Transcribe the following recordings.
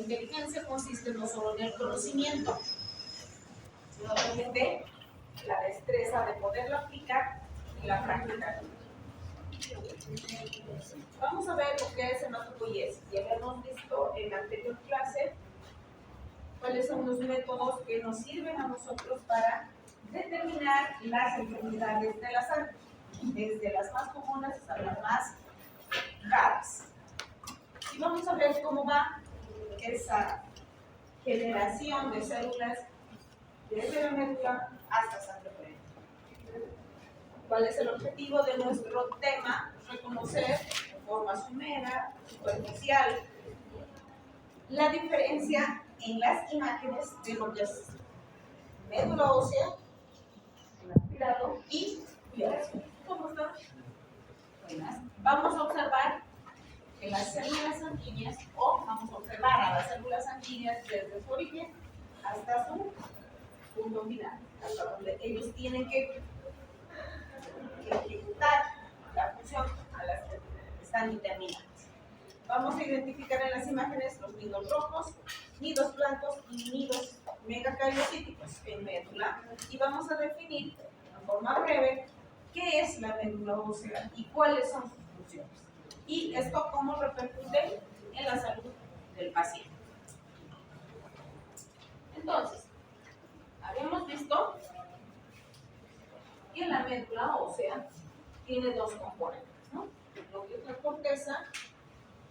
inteligencia consiste no solo en el conocimiento, sino también de la destreza de poderlo aplicar y la práctica. Vamos a ver lo que es hematopoiesis. Ya habíamos visto en la anterior clase cuáles son los métodos que nos sirven a nosotros para determinar las enfermedades de la sangre, desde las más comunes hasta las más raras. Y vamos a ver cómo va esa generación de células desde la médula hasta sangre plena. ¿Cuál es el objetivo de nuestro tema? Reconocer de forma somera, superficial, la diferencia en las imágenes de lo que es médula ósea, el aspirado y biopsia. ¿Cómo están? Buenas. Vamos a observar que las células sanguíneas, o vamos a observar a las células sanguíneas desde su origen hasta su punto final, hasta donde ellos tienen que ejecutar la función a las que están determinadas. Vamos a identificar en las imágenes los nidos rojos, nidos blancos y nidos megacariocíticos en médula, y vamos a definir de forma breve qué es la médula ósea y cuáles son sus funciones, y esto cómo repercute en la salud del paciente. Entonces, habíamos visto que la médula ósea tiene dos componentes, ¿no? Lo que es la corteza,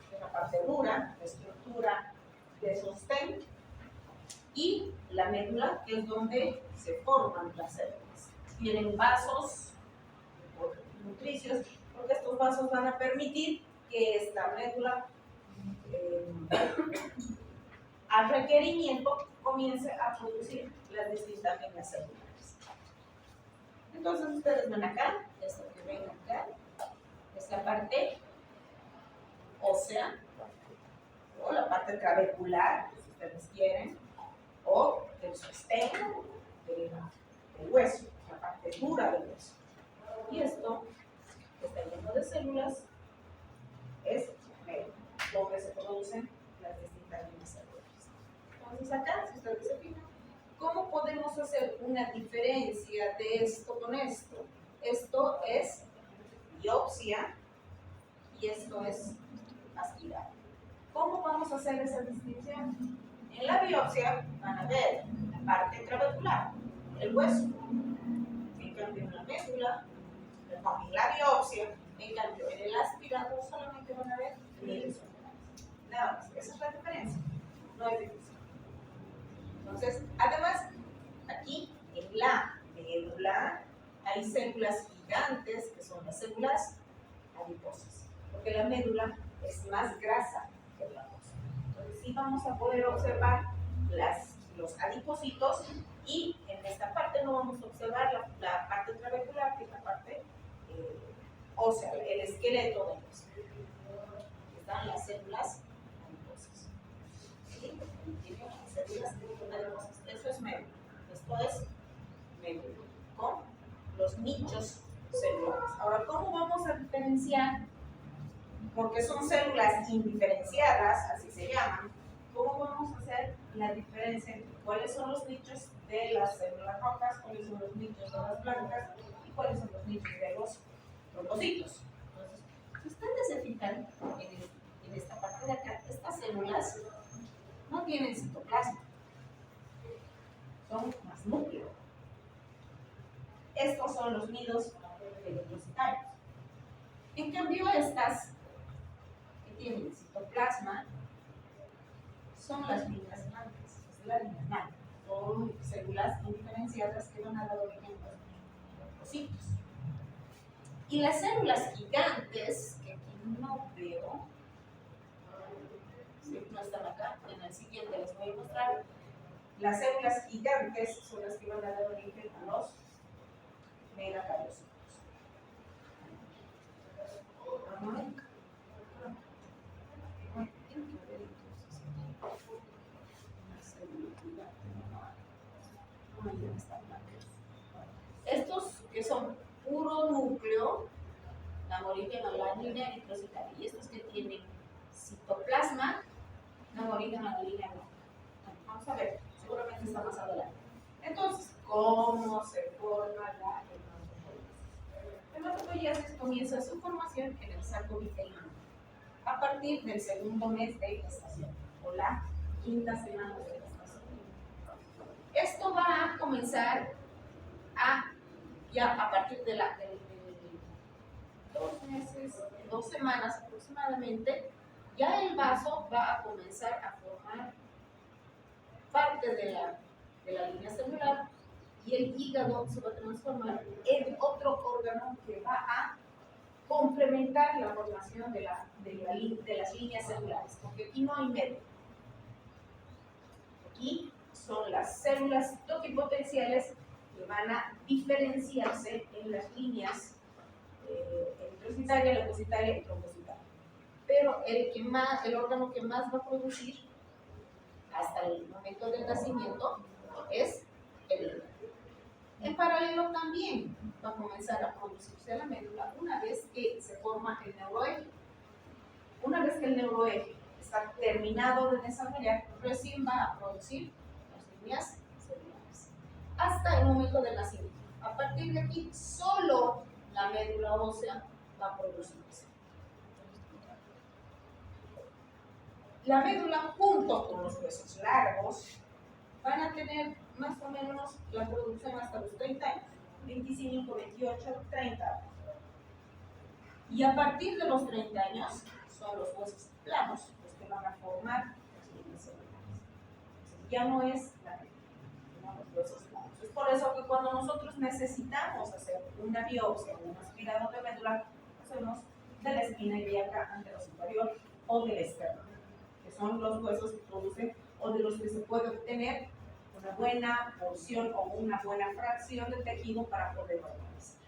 que es la parte dura, la estructura de sostén, y la médula, que es donde se forman las células. Tienen vasos nutricios, porque estos vasos van a permitir que esta médula, al requerimiento, comience a producir las distintas líneas celulares. Entonces ustedes ven acá, esto que ven acá, esta parte ósea, o la parte trabecular, si ustedes quieren, o el sostén del hueso, la parte dura del hueso. Y esto, que está lleno de células, es donde se producen las distintas líneas celulares. Entonces acá, si ustedes se fijan, ¿cómo podemos hacer una diferencia de esto con esto? Esto es biopsia y esto es aspirado. ¿Cómo vamos a hacer esa distinción? En la biopsia van a ver la parte trabecular, el hueso. En cambio, en la médula, en la biopsia, en cambio, en el aspirado solamente van a ver nidos celulares. Nada más, esa es la diferencia. No hay diferencia. Entonces, además, aquí en la médula hay células gigantes que son las células adiposas, porque la médula es más grasa que la ósea. Entonces, sí vamos a poder observar los adipocitos, y en esta parte no vamos a observar la parte trabecular, que es la parte ósea, el esqueleto de los. Están las células adiposas. ¿Sí? Las células adiposas. Eso es médula. Esto es médula, con los nichos celulares. Ahora, ¿cómo vamos a diferenciar? Porque son células indiferenciadas, así se llaman. ¿Cómo vamos a hacer la diferencia entre cuáles son los nichos de las células rojas, cuáles son los nichos de las blancas y cuáles son los nichos de los trombocitos? Entonces, si ustedes se fijan en esta parte de acá, estas células no tienen citoplasma, son más núcleo. Estos son los nidos eritrocitarios. En cambio, estas que tienen citoplasma son las líneas blancas, es la línea blanca. Son células indiferenciadas que van a dar origen a los trombocitos. Y las células gigantes, que aquí no veo, si no están acá, en el siguiente les voy a mostrar. Las células gigantes son las que van a dar origen a los megacariocíticos. Estos que son puro núcleo dan origen a la línea eritrocitaria, y estos que tienen citoplasma dan origen a la línea blanca. Vamos a ver, seguramente está más adelante. Entonces, ¿cómo se forma la hematopoiesis? La hematopoiesis comienza su formación en el saco vitelino a partir del segundo mes de gestación o la quinta semana de gestación. Esto va a comenzar ya a partir de 2 meses, 2 semanas aproximadamente, ya el vaso va a comenzar a formar parte de la línea celular y el hígado se va a transformar en otro órgano que va a complementar la formación de las líneas celulares, porque aquí no hay medio. Aquí son las células totipotenciales que van a diferenciarse en las líneas eritrocitaria, leucocitaria y trombocitaria. Pero el órgano que más va a producir hasta el momento del nacimiento es el hígado. En paralelo también va a comenzar a producirse la médula una vez que se forma el neuroeje. Una vez que el neuroeje está terminado de desarrollar, recién va a producir las líneas celulares hasta el momento del nacimiento. A partir de aquí, solo la médula ósea va a producirse. La médula junto con los huesos largos van a tener más o menos la producción hasta los 30 años, 25, 28, 30. Y a partir de los 30 años son los huesos planos los que van a formar las líneas celulares. Ya no es la médula, sino los huesos planos. Es por eso que cuando nosotros necesitamos hacer una biopsia o un aspirado de médula, hacemos de la espina ilíaca anterosuperior o del esternón, que son los huesos que producen o de los que se puede obtener una buena porción o una buena fracción de tejido para poder organizar.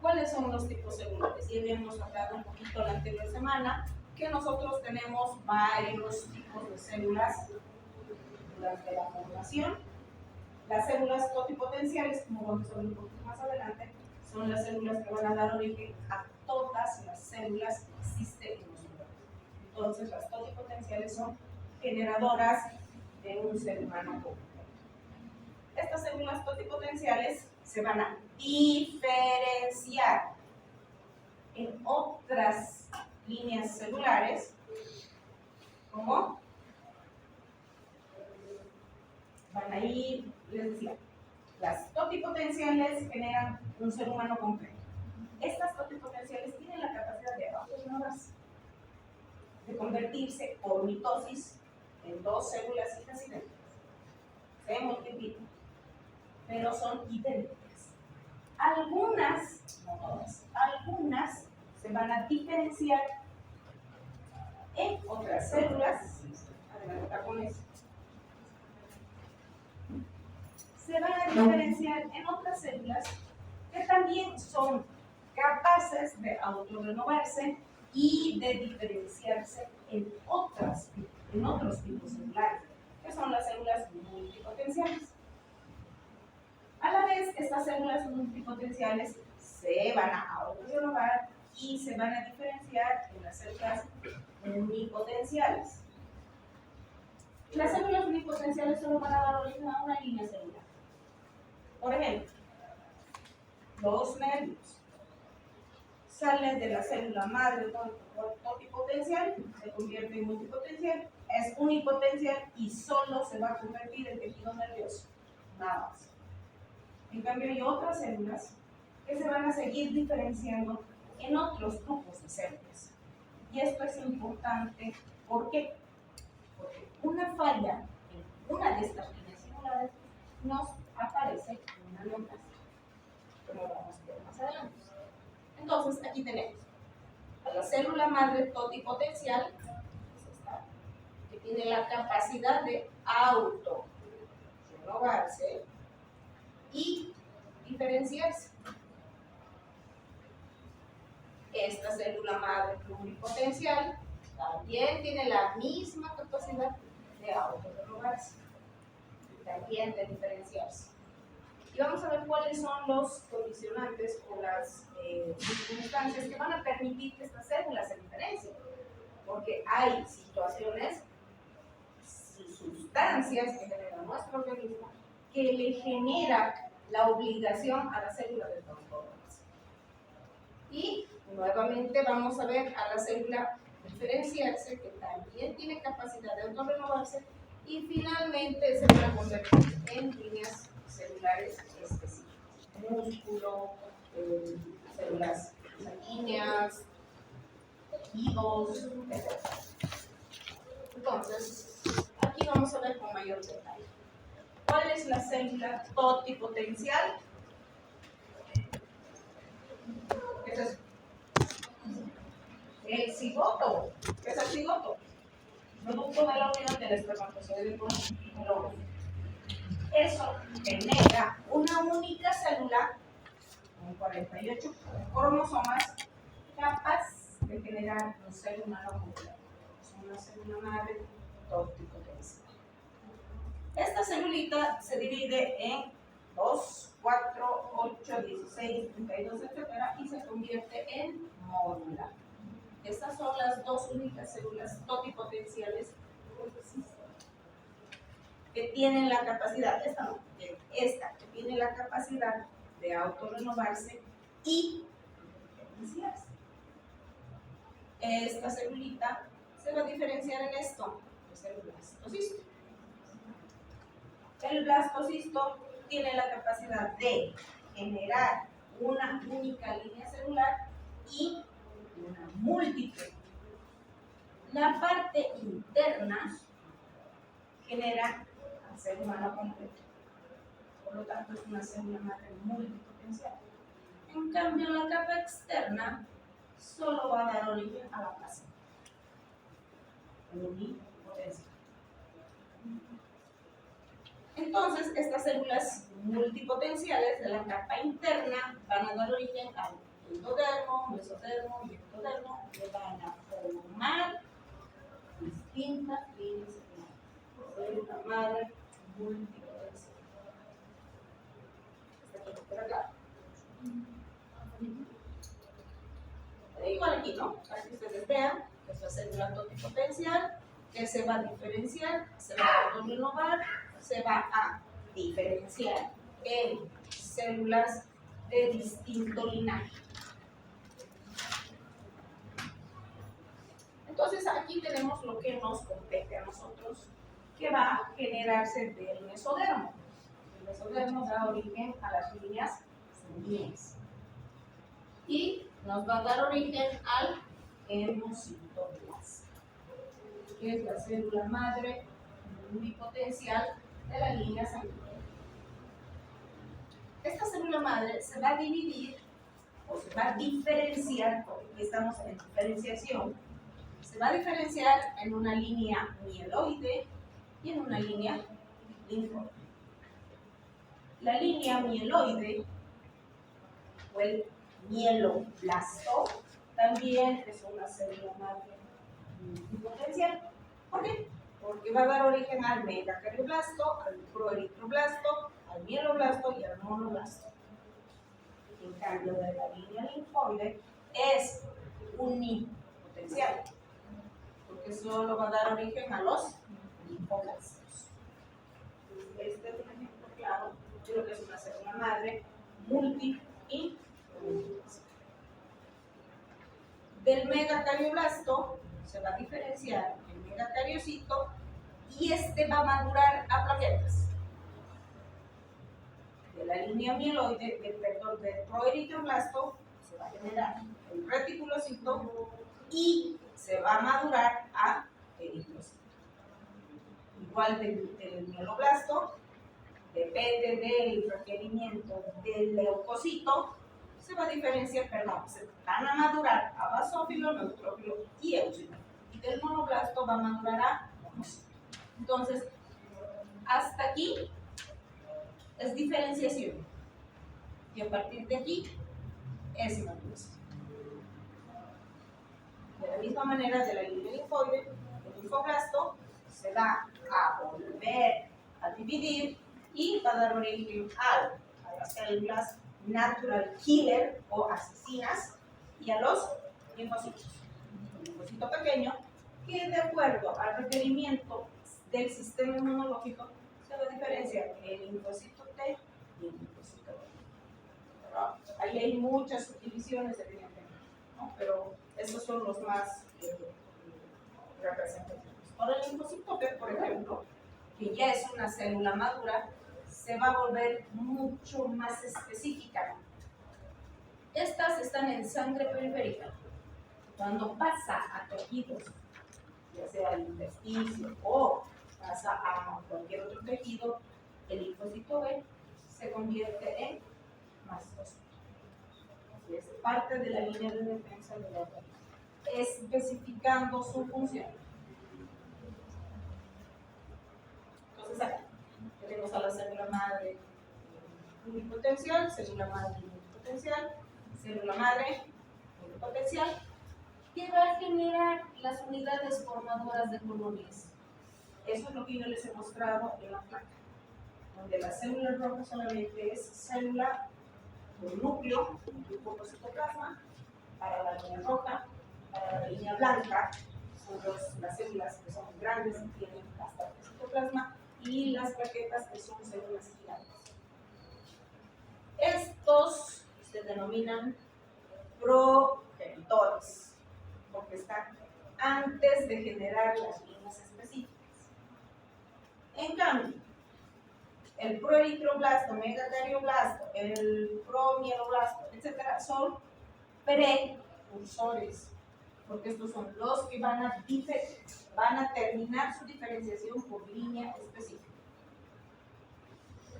¿Cuáles son los tipos celulares? Ya habíamos hablado un poquito la anterior semana que nosotros tenemos varios tipos de células durante la formación. Las células totipotenciales, como vamos a ver un poquito más adelante, son las células que van a dar origen a todas las células que existen en los humanos. Entonces, las totipotenciales son generadoras de un ser humano completo. Estas células totipotenciales se van a diferenciar en otras líneas celulares, como van a ir, les decía, las totipotenciales generan un ser humano completo. Estas totipotenciales tienen la capacidad de autorrenovarse, de convertirse por mitosis en 2 células hijas idénticas. Se multiplican, pero son idénticas. Algunas, no todas, algunas se van a diferenciar en otras células. Adelante con eso. Se van a diferenciar en otras células que también son capaces de autorrenovarse y de diferenciarse en otros tipos celulares, que son las células multipotenciales. A la vez, estas células multipotenciales se van a autorrenovar y se van a diferenciar en las células unipotenciales. Las células unipotenciales solo van a dar origen a una línea celular. Por ejemplo, los nervios salen de la célula madre totipotencial, se convierte en multipotencial, es unipotencial y solo se va a convertir en tejido nervioso, nada más. En cambio, hay otras células que se van a seguir diferenciando en otros grupos de células. Y esto es importante, ¿por qué? Porque una falla en una de estas líneas celulares nos aparece una neoplasia, como vamos a ver más adelante. Entonces, aquí tenemos a la célula madre totipotencial, que tiene la capacidad de autorrenovarse y diferenciarse. Esta célula madre pluripotencial también tiene la misma capacidad de autorrenovarse y también de diferenciarse. Y vamos a ver cuáles son los condicionantes o las circunstancias que van a permitir que estas células se diferencien. porque hay situaciones, sustancias que genera nuestro organismo que le genera la obligación a la célula de transformarse. Y nuevamente vamos a ver a la célula diferenciarse, que también tiene capacidad de autorrenovarse, y finalmente se van a convertir en líneas celulares específicas, músculo, células sanguíneas, tejidos, etc. Entonces, aquí vamos a ver con mayor detalle. ¿Cuál es la célula totipotencial? ¿Qué es eso? El cigoto. ¿Qué es el cigoto? Producto de la unión del espermatozoide con el óvulo. Eso genera una única célula con 48 cromosomas capaz de generar un ser humano completo. Es una célula madre totipotencial. Esta celulita se divide en 2, 4, 8, 16, 32, etc. y se convierte en módula. Estas son las dos únicas células totipotenciales que tienen la capacidad, esta que tiene la capacidad de autorrenovarse y diferenciarse. Esta celulita se va a diferenciar en esto, es el blastocisto. El blastocisto tiene la capacidad de generar una única línea celular y una múltiple. La parte interna genera al ser humano completo. Por lo tanto, es una célula madre multipotencial. En cambio, la capa externa solo va a dar origen a la placenta. Unipotencial. Entonces, estas células multipotenciales de la capa interna van a dar origen al endodermo, mesodermo y ectodermo, que van a formar distintas líneas celulares. Célula madre multipotencial. Por acá. Igual aquí, ¿no? Para que ustedes vean que es la célula totipotencial, que se va a diferenciar, se va a autorrenovar, se va a diferenciar en células de distinto linaje. Entonces aquí tenemos lo que nos compete a nosotros, que va a generarse del mesodermo. El mesodermo da origen a las líneas sanguíneas y nos va a dar origen al hemocitoplasma, que es la célula madre unipotencial de la línea sanguínea. Esta célula madre se va a dividir o se va a diferenciar, porque aquí estamos en diferenciación, se va a diferenciar en una línea mieloide y en una línea linfoide. La línea mieloide o el mieloblasto también es una célula madre multipotencial. ¿Por qué? Porque va a dar origen al megacardioblasto, al proeritroblasto, al mieloblasto y al monoblasto. En cambio, de la línea linfoide es unipotencial, porque solo va a dar origen a los linfoblastos. Este es un ejemplo claro de lo que es una célula madre multi y unipotencial. Del megacardioblasto se va a diferenciar el megacariocito y este va a madurar a plaquetas. De la línea mieloide, del proeritroblasto, se va a generar el reticulocito y se va a madurar a eritrocito. Igual del mieloblasto, depende del requerimiento del leucocito, se va a diferenciar, se van a madurar a basófilo, neutrófilo y eosinofilo. Y del monoblasto va a madurar a monocito. Entonces, hasta aquí es diferenciación. Y a partir de aquí es maduración. De la misma manera, de la línea linfoide, el linfoblasto se va a volver a dividir y va a dar origen a las células natural killer o asesinas y a los linfocitos. El linfocito pequeño que de acuerdo al requerimiento del sistema inmunológico se va a diferenciar el linfocito T y el linfocito B. Pero ahí hay muchas subdivisiones, evidentemente, ¿no? Pero esos son los más representativos. Ahora el linfocito B, por ejemplo, que ya es una célula madura, se va a volver mucho más específica. Estas están en sangre periférica. Cuando pasa a tejidos, ya sea el intestino o pasa a cualquier otro tejido, el linfocito B se convierte en mastocito. Es parte de la línea de defensa del organismo, especificando su función. Entonces aquí tenemos a la célula madre pluripotencial, célula madre pluripotencial, célula madre pluripotencial, que va a generar las unidades formadoras de colonias. Eso es lo que yo les he mostrado en la placa, donde la célula roja solamente es célula con núcleo, un grupo de citoplasma, para la línea roja, para la línea blanca, son las células que son grandes y tienen bastante citoplasma, y las plaquetas que son células gigantes. Estos se denominan progenitores, porque están antes de generar las líneas específicas. En cambio, el proeritroblasto, megakardioblasto, el promieloblasto, etcétera, son precursores, porque estos son los que van a terminar su diferenciación por línea específica.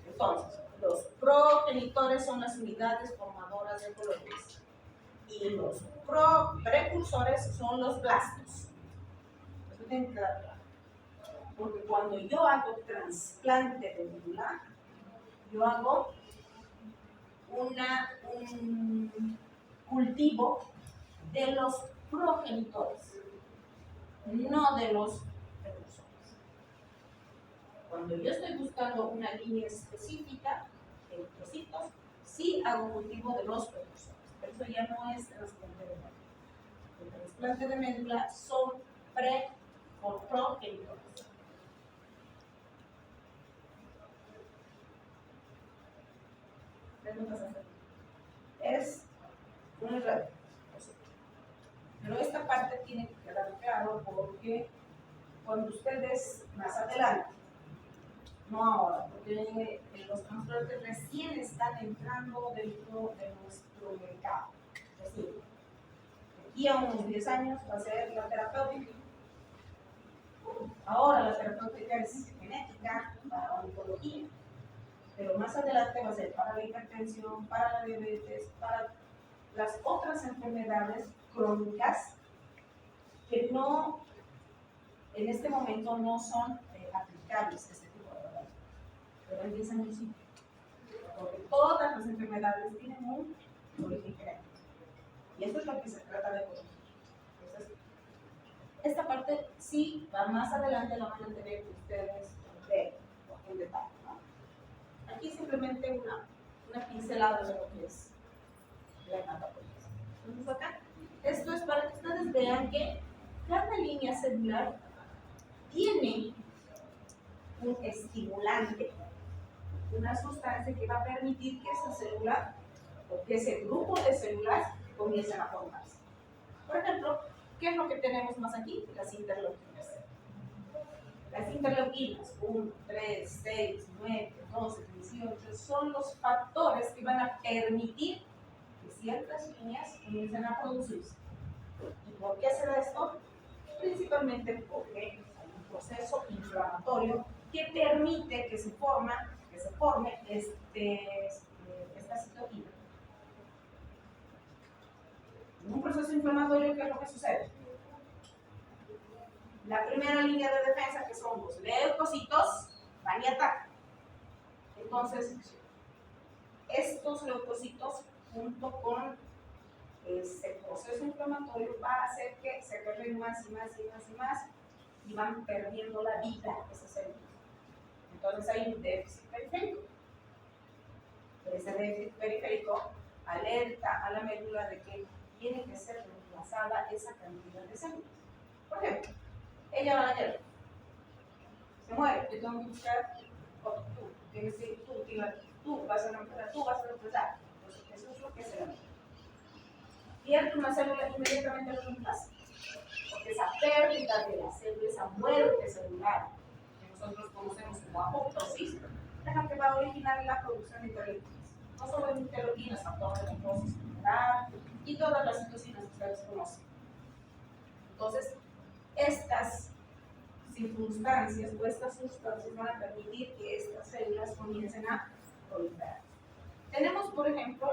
Entonces, los progenitores son las unidades formadoras de colonias y los precursores son los blastos. Eso tiene que quedar claro. Porque cuando yo hago trasplante de médula, yo hago un cultivo de los progenitores, no de los precursores. Cuando yo estoy buscando una línea específica de eritrocitos, sí hago cultivo de los precursores, pero eso ya no es trasplante de médula. El trasplante de médula son progenitores. Es un error. Pero esta parte tiene que quedar claro porque cuando ustedes más adelante, no ahora, porque los transplantes recién están entrando dentro de nuestro mercado. Es decir, aquí a unos 10 años va a ser la terapéutica. Ahora la terapéutica es genética para oncología, pero más adelante va a ser para la hipertensión, para la diabetes, para las otras enfermedades crónicas que no, en este momento no son aplicables este tipo de tratamiento. Pero en 10 años sí, porque todas las enfermedades tienen un origen genético. Y esto es lo que se trata de corregir. Entonces, esta parte sí va más adelante, la van a tener ustedes en detalle, ¿no? Aquí simplemente una pincelada de lo que es la hematopoiesis. Entonces acá, esto es para que ustedes vean que cada línea celular tiene un estimulante, una sustancia que va a permitir que esa célula o que ese grupo de células comiencen a formarse. Por ejemplo, ¿qué es lo que tenemos más aquí? Las interleuquinas. Las interleuquinas, 1, 3, 6, 9, 12, 18, son los factores que van a permitir que ciertas líneas comiencen a producirse. ¿Y por qué se da esto? Principalmente porque hay un proceso inflamatorio que permite que se forme esta citoquina. En un proceso inflamatorio, ¿qué es lo que sucede? La primera línea de defensa, que son los leucocitos, van y atacan. Entonces, estos leucocitos, junto con ese proceso inflamatorio, va a hacer que se carguen más y más y más y más y van perdiendo la vida esas células. Entonces hay un déficit periférico. Ese déficit periférico alerta a la médula de que tiene que ser reemplazada esa cantidad de células. Por ejemplo, ella va a nacer, se muere, yo tengo que buscar, tú vas a reemplazar. Entonces, eso es lo que se da. Pierde una célula, inmediatamente lo reemplaza. Porque esa pérdida de la célula, esa muerte celular, que nosotros conocemos como apoptosis, es la que va a originar la producción de interleuquinas. No solo de interleuquinas, factores de necrosis celular y todas las citocinas que ustedes conocen. Entonces, estas circunstancias o estas sustancias van a permitir que estas células comiencen a proliferar. Tenemos, por ejemplo,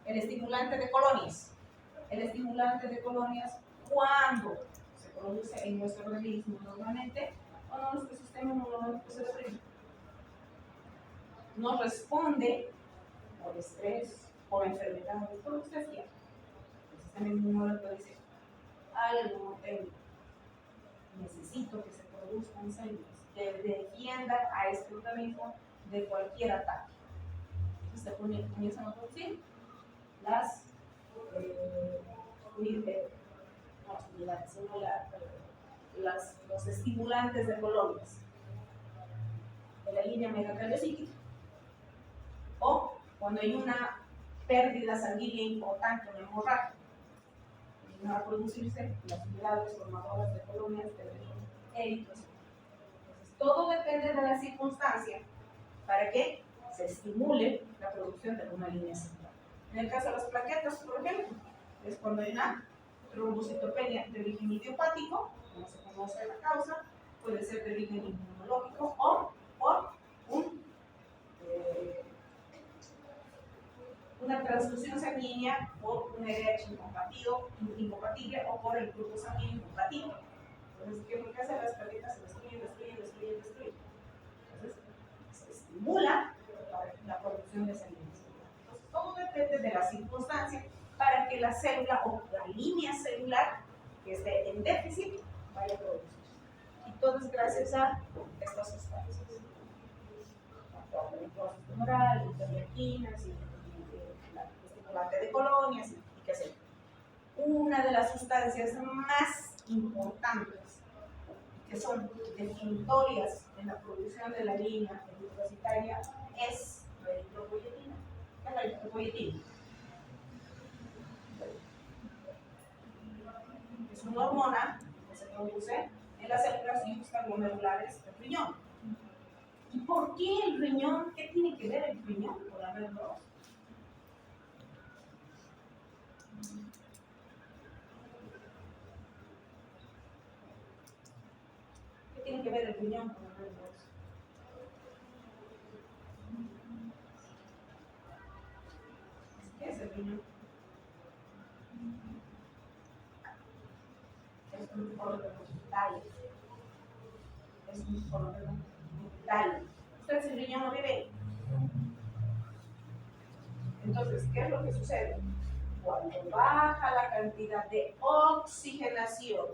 el estimulante de colonias. El estimulante de colonias, cuando se produce en nuestro organismo normalmente, cuando nuestro sistema inmunológico se deprime, no responde por estrés, por enfermedad, por lo que usted quiera. El sistema inmunológico dice, algo tengo, necesito que se produzcan células que defiendan a este organismo de cualquier ataque. Entonces se comienzan a producir los estimulantes de colonias de la línea megacariocítica, o cuando hay una pérdida sanguínea importante, una hemorragia, van a producirse las unidades formadoras de colonias de eritrocitos. Entonces, todo depende de la circunstancia para que se estimule la producción de una línea celular. En el caso de las plaquetas, por ejemplo, es cuando hay una trombocitopenia de origen idiopático, no se conoce la causa, puede ser de origen inmunológico o por una transfusión sanguínea por un RH incompatible o por el grupo sanguíneo incompatible. Entonces, ¿qué es lo que hacen las plaquetas? Se destruyen. Entonces, se estimula la producción de sangre. Entonces, todo depende de la circunstancia para que la célula o la línea celular que esté en déficit vaya a producir. Y todo es gracias a estas sustancias. El proceso tumoral, interleuquinas, y el estimulante de colonias, y qué sé yo. Una de las sustancias más importantes que son definitorias en la producción de la línea eritrocitaria es la eritropoyetina. ¿Qué es la eritropoyetina? Es una hormona que se produce en las células extraglomerulares del riñón. ¿Y por qué el riñón? ¿Qué tiene que ver el riñón con la HER2? ¿Qué tiene que ver el riñón con la HER2? ¿Qué es el riñón? Es un órgano vital. Es un órgano vital. ¿Ustedes el riñón no vive? Entonces, ¿qué es lo que sucede? Cuando baja la cantidad de oxigenación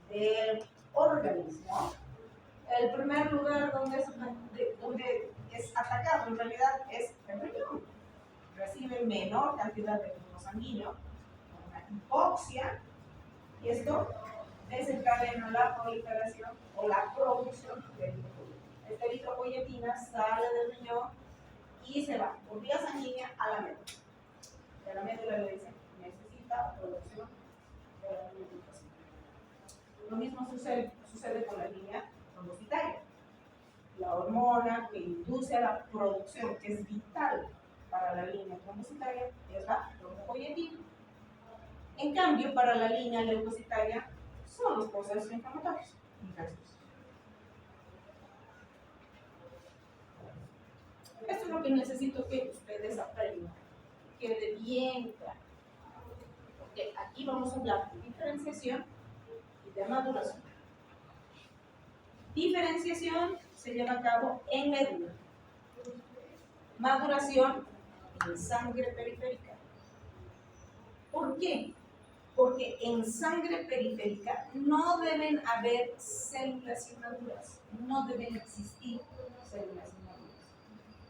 del organismo, el primer lugar donde es atacado en realidad es el riñón. Recibe menor cantidad de flujo sanguíneo, una hipoxia, y esto desencadena la proliferación o la producción de eritropoyetina. Esta eritropoyetina sale del riñón y se va por vía sanguínea a la médula. Y a la médula le dicen, necesita producción de la eritropoyetina. Lo mismo sucede con la línea trombocitaria. La hormona que induce a la producción, que es vital para la línea trombocitaria, es la trombopoyetina. En cambio, para la línea leucocitaria son los procesos inflamatorios. Esto es lo que necesito que ustedes aprendan, que quede bien claro. Porque aquí vamos a hablar de diferenciación y de maduración. Diferenciación se lleva a cabo en médula. Maduración en sangre periférica. ¿Por qué? Porque en sangre periférica no deben haber células inmaduras, no deben existir células inmaduras.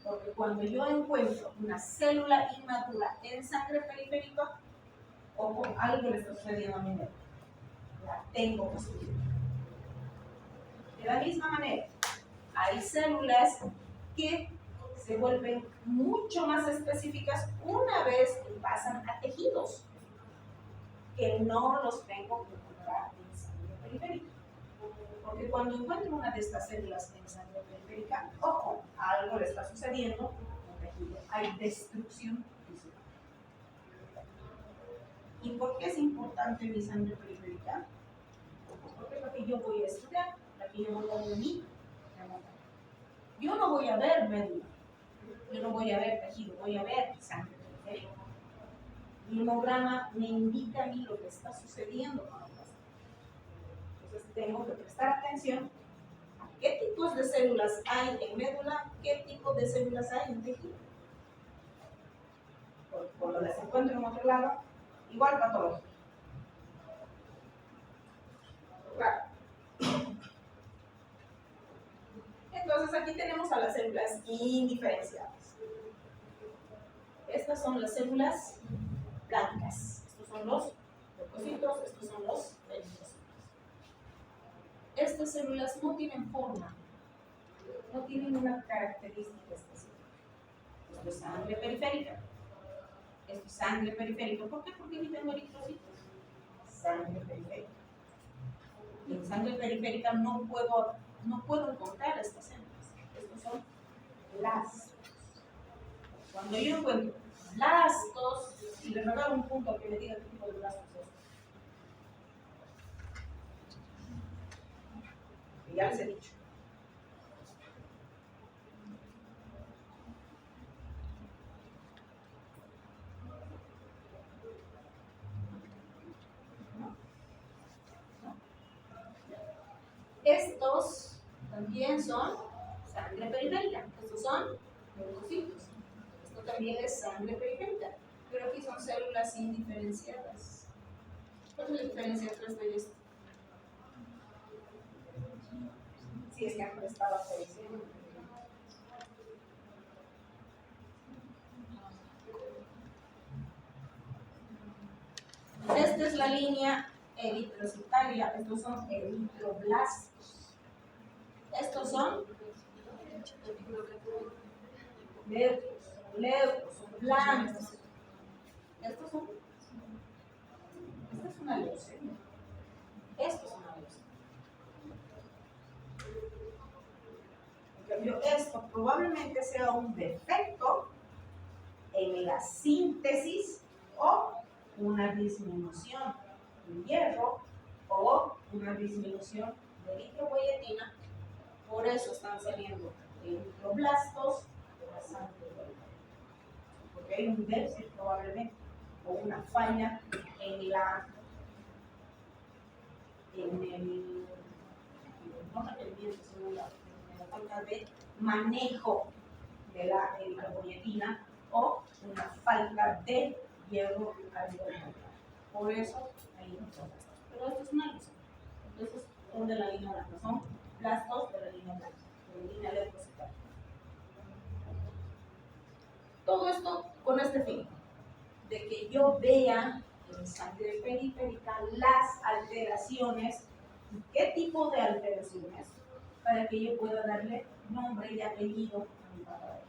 Porque cuando yo encuentro una célula inmadura en sangre periférica, ojo, algo le está sucediendo a mi médula. La tengo que estudiar. la misma manera, hay células que se vuelven mucho más específicas una vez que pasan a tejidos, que no los tengo que encontrar en sangre periférica. Porque cuando encuentro una de estas células en sangre periférica, ojo, algo le está sucediendo en el tejido. Hay destrucción física. ¿Y por qué es importante mi sangre periférica? Porque es lo que yo voy a estudiar, la que yo voy a ver mí. Yo no voy a ver médula, yo no voy a ver tejido, voy a ver sangre periférica. Mi hemograma me indica a mí lo que está sucediendo con la plasma. Entonces tengo que prestar atención a qué tipos de células hay en médula, qué tipo de células hay en tejido. Cuando las encuentro en otro lado, igual patológico. Claro. Entonces aquí tenemos a las células indiferenciadas. Estas son las células blancas. Estos son los leucocitos, estos son los eritrocitos. Estas células no tienen forma, no tienen una característica específica. Esto es sangre periférica. Esto es sangre periférica. ¿Por qué? Porque ni tengo eritrocitos. Sangre periférica. Y en sangre periférica no puedo encontrar estas células. Estos son blastos. Cuando yo encuentro blastos, y le regalo un punto que me diga qué tipo de blastos es. Que ya les he dicho. Estos también son sangre periférica. Estos son leucocitos. Esto también es sangre periférica. Pero aquí son células indiferenciadas. ¿Cuál es la diferencia entre esto y esto? Si es que han prestado atención. Esta es la línea eritrocitaria. Estos son eritroblastos. Estos son leucos, son blancos. Estos son. Esta es una leucemia. Esto es una leucemia. En cambio, esto probablemente sea un defecto en la síntesis o una disminución de hierro o una disminución de eritropoyetina. Por eso están saliendo eritroblastos de la sangre. Porque hay un déficit probablemente o una falla en la falta de manejo de la eritropoyetina o una falta de hierro aldosteroideo. Por eso hay entonces. Pero esto es una lesión. Entonces son de la línea blanca, son blastos de la línea blanca, de la línea leucocitaria. Todo esto con este fin, de que yo vea en sangre periférica las alteraciones y qué tipo de alteraciones para que yo pueda darle nombre y apellido a mi patología.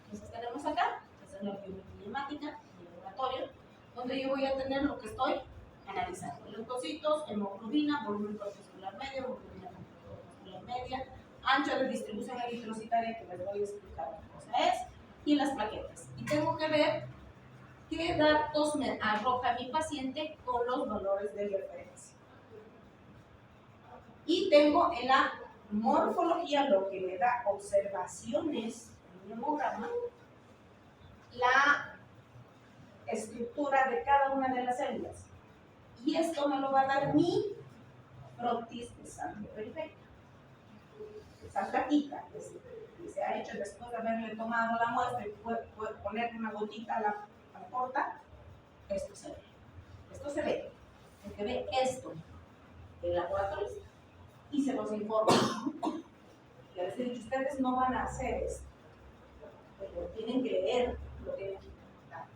Entonces tenemos acá, esta es la bioquímica, el laboratorio, donde yo voy a tener lo que estoy analizando. Leucocitos, hemoglobina, volumen corpuscular medio, hemoglobina corpuscular media, ancho de distribución eritrocitaria, que les voy a explicar qué cosa es, y las plaquetas. Y tengo que ver qué datos me arroja mi paciente con los valores de referencia. Y tengo en la morfología, lo que me da observaciones en el hemograma, la estructura de cada una de las células. Y esto me lo va a dar mi frotis de sangre periférica. Esa plaquita que se ha hecho después de haberle tomado la muestra y ponerle una gotita a la corta, esto se ve. Esto se ve. El que ve esto en laboratorios y se los informa. Ya les he dicho, ustedes no van a hacer esto, pero tienen que leer, lo tienen que interpretar.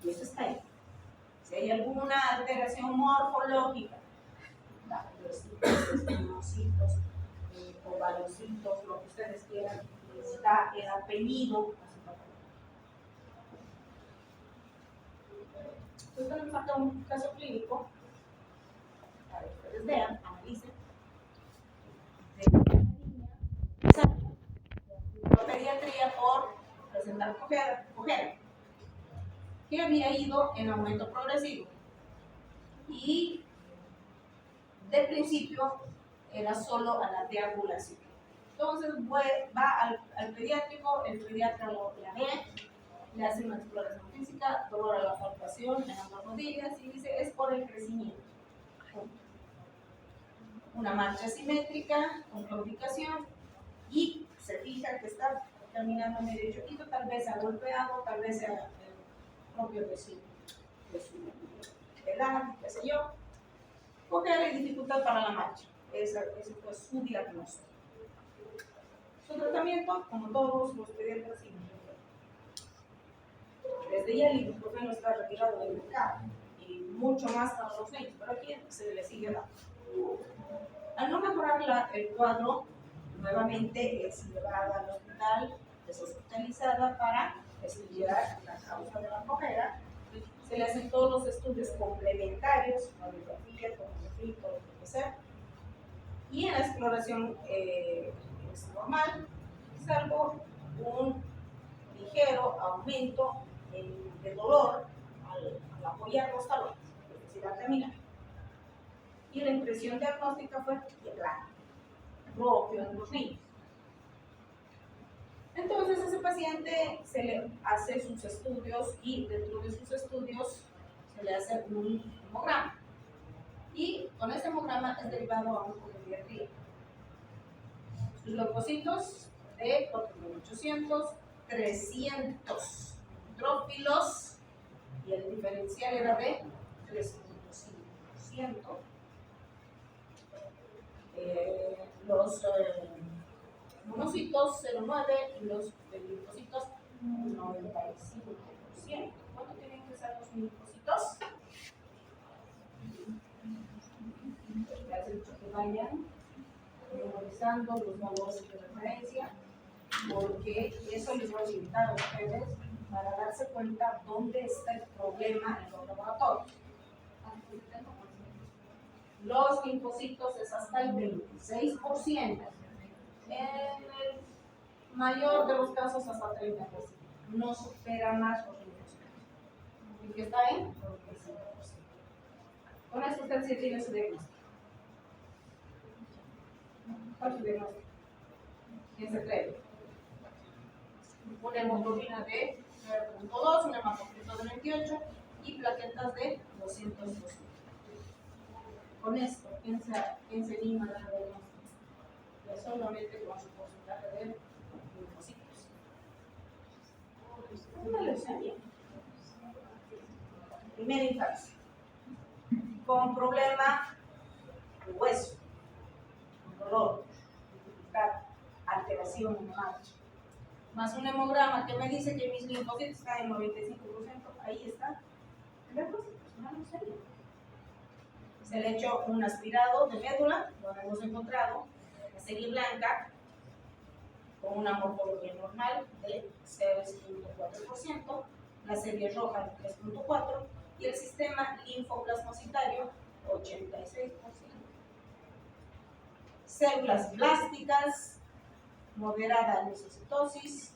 Y eso está ahí. Si hay alguna alteración morfológica, los baloncitos, lo que ustedes quieran, está el apellido. Entonces tenemos acá un caso clínico, para que ustedes vean, analicen, de una niña de pediatría por presentar cojera, que había ido en aumento progresivo y de principio era solo a la deambulación. Entonces va al pediátrico, el pediatra la ve, le hace una exploración física, dolor a la palpación en ambas rodillas y dice es por el crecimiento. Una marcha simétrica con claudicación y se fija que está caminando medio choquito, tal vez ha golpeado, tal vez sea el propio de su edad, qué sé yo. Cojera y dificultad para la marcha. Ese fue su diagnóstico. Su tratamiento, como todos los pediatras, desde ya el ibuprofeno está retirado del mercado y mucho más para los niños, pero aquí se le sigue dando. Al no mejorar el cuadro, nuevamente es llevada al hospital, es hospitalizada para estudiar la causa de la cojera. Se le hacen todos los estudios complementarios, radiografía, tomografía, todo lo que sea. Y en la exploración es normal, salvo un ligero aumento de dolor al apoyar los talones, es decir, al caminar. Y la impresión diagnóstica fue plana, propio en los niños. Entonces a ese paciente se le hace sus estudios y dentro de sus estudios se le hace un hemograma. Y con ese hemograma es derivado a un pediatría. Sus leucocitos de 4.800, 300 trófilos y el diferencial era de 3.5%. Los monocitos 0,9 y los linfocitos 95%. ¿Cuánto tienen que ser los linfocitos? Les he dicho que vayan memorizando los valores de referencia, porque eso les va a ayudar a ustedes para darse cuenta dónde está el problema en los laboratorios. Los linfocitos es hasta el 26%. En el mayor de los casos hasta 30%. No supera más los linfocitos. ¿Y qué está ahí? 95%. Con esto usted sí tiene su diagnóstico. ¿Cuál es su diagnóstico? ¿Quién se atreve? Una hemoglobina de 9.2, un hematocrito de 28 y plaquetas de 202. Con esto, ¿quién se anima a dar diagnóstico? Ya solamente con su porcentaje de linfocitos. Una leucemia. Primera infancia. Con problema de hueso, dolor, dificultad, alteración en la marcha. Más un hemograma que me dice que mis linfocitos están en 95%, ahí está. Una leucemia. Se le ha hecho un aspirado de médula, lo hemos encontrado, la serie blanca, con una morfología normal de 0,4%, la serie roja de 3,4% y el sistema linfoplasmocitario 86%. Células blásticas, moderada leucocitosis,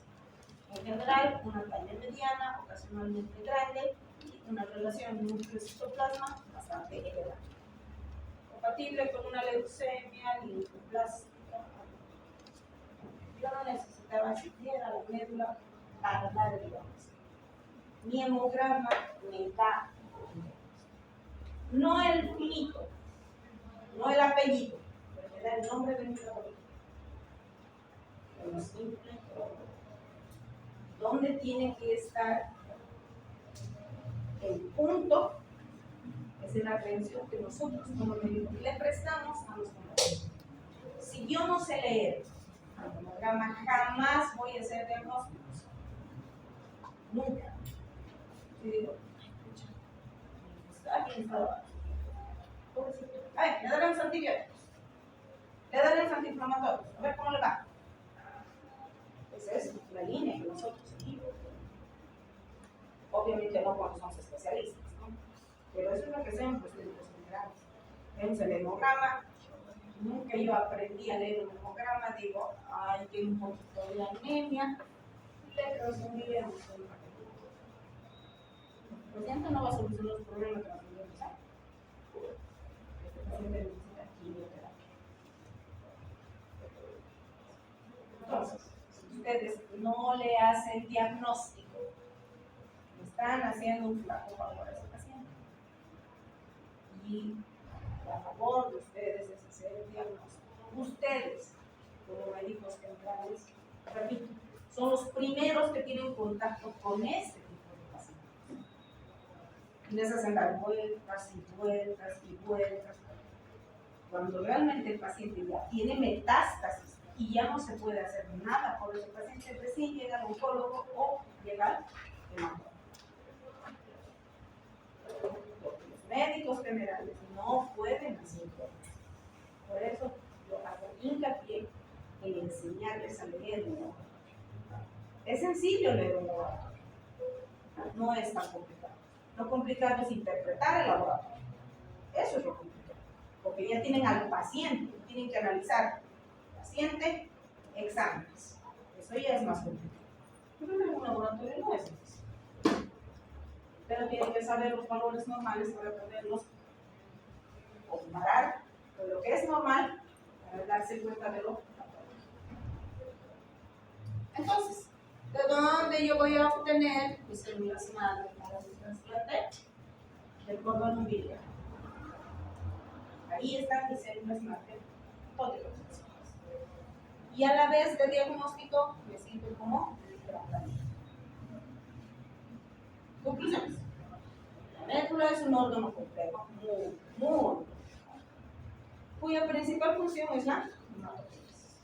en general una talla mediana, ocasionalmente grande y una relación núcleo-citoplasma bastante elevada. Compatible con una leucemia linfoblástica. Yo no necesitaba siquiera la médula para dar el diagnóstico. Mi hemograma me da, no el finito, no el apellido, pero me da el nombre de mi favorito. Lo simple, ¿dónde tiene que estar el punto? Es en la atención que nosotros como médicos le prestamos a nuestro paciente. Si yo no sé leer el hemograma, jamás voy a hacer diagnósticos. Nunca. Y digo, está bien trabajo. Ay, le daremos antibióticos. Le daremos antiinflamatorios. A ver cómo le que sean procedimientos generales. Vemos el hemograma. Nunca yo aprendí a leer un hemograma, digo, ay, tengo un poquito de anemia, le resumiremos el paciente no va a solucionar los problemas que va a tener. Este paciente necesita quimioterapia. Entonces, si ustedes no le hacen diagnóstico, están haciendo un flaco favor a ese paciente. Y a favor de ustedes es hacer el diagnóstico. Ustedes, como médicos generales, repito, son los primeros que tienen contacto con este tipo de pacientes. Y les hacen dar vueltas y vueltas y vueltas. Cuando realmente el paciente ya tiene metástasis y ya no se puede hacer nada por ese paciente, recién llega al oncólogo o llega al hematólogo. Los médicos generales no pueden hacer todo. Por eso yo hago hincapié en enseñarles a leer un laboratorio. Es sencillo leer un laboratorio, no es tan complicado. Lo complicado es interpretar el laboratorio. Eso es lo complicado, porque ya tienen al paciente, tienen que analizar paciente, exámenes. Eso ya es más complicado. Pero en un laboratorio no es difícil. Pero tienen que saber los valores normales para poderlos comparar con lo que es normal para darse cuenta de lo patológico. Entonces, ¿de dónde yo voy a obtener mis células madre para mi trasplante? Del cordón umbilical. Ahí están mis células madre poderosas. Y a la vez de diagnóstico me sirve como tratamiento. Conclusiones. La médula es un órgano complejo, muy, cuya principal función es la hematopoiesis.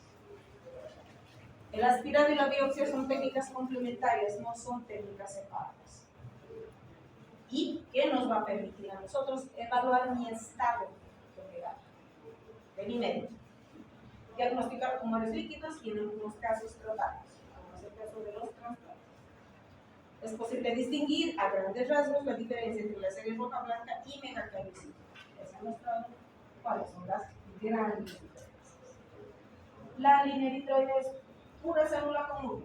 El aspirado y la biopsia son técnicas complementarias, no son técnicas separadas. ¿Y qué nos va a permitir a nosotros evaluar mi estado general de mi médico? Diagnosticar tumores líquidos y en algunos casos tratarlos, como es el caso de los trasplantes. Es posible distinguir a grandes rasgos la diferencia entre la serie roja blanca y megacariosis. Les he mostrado cuáles son las grandes diferencias. La línea eritroide es pura célula común.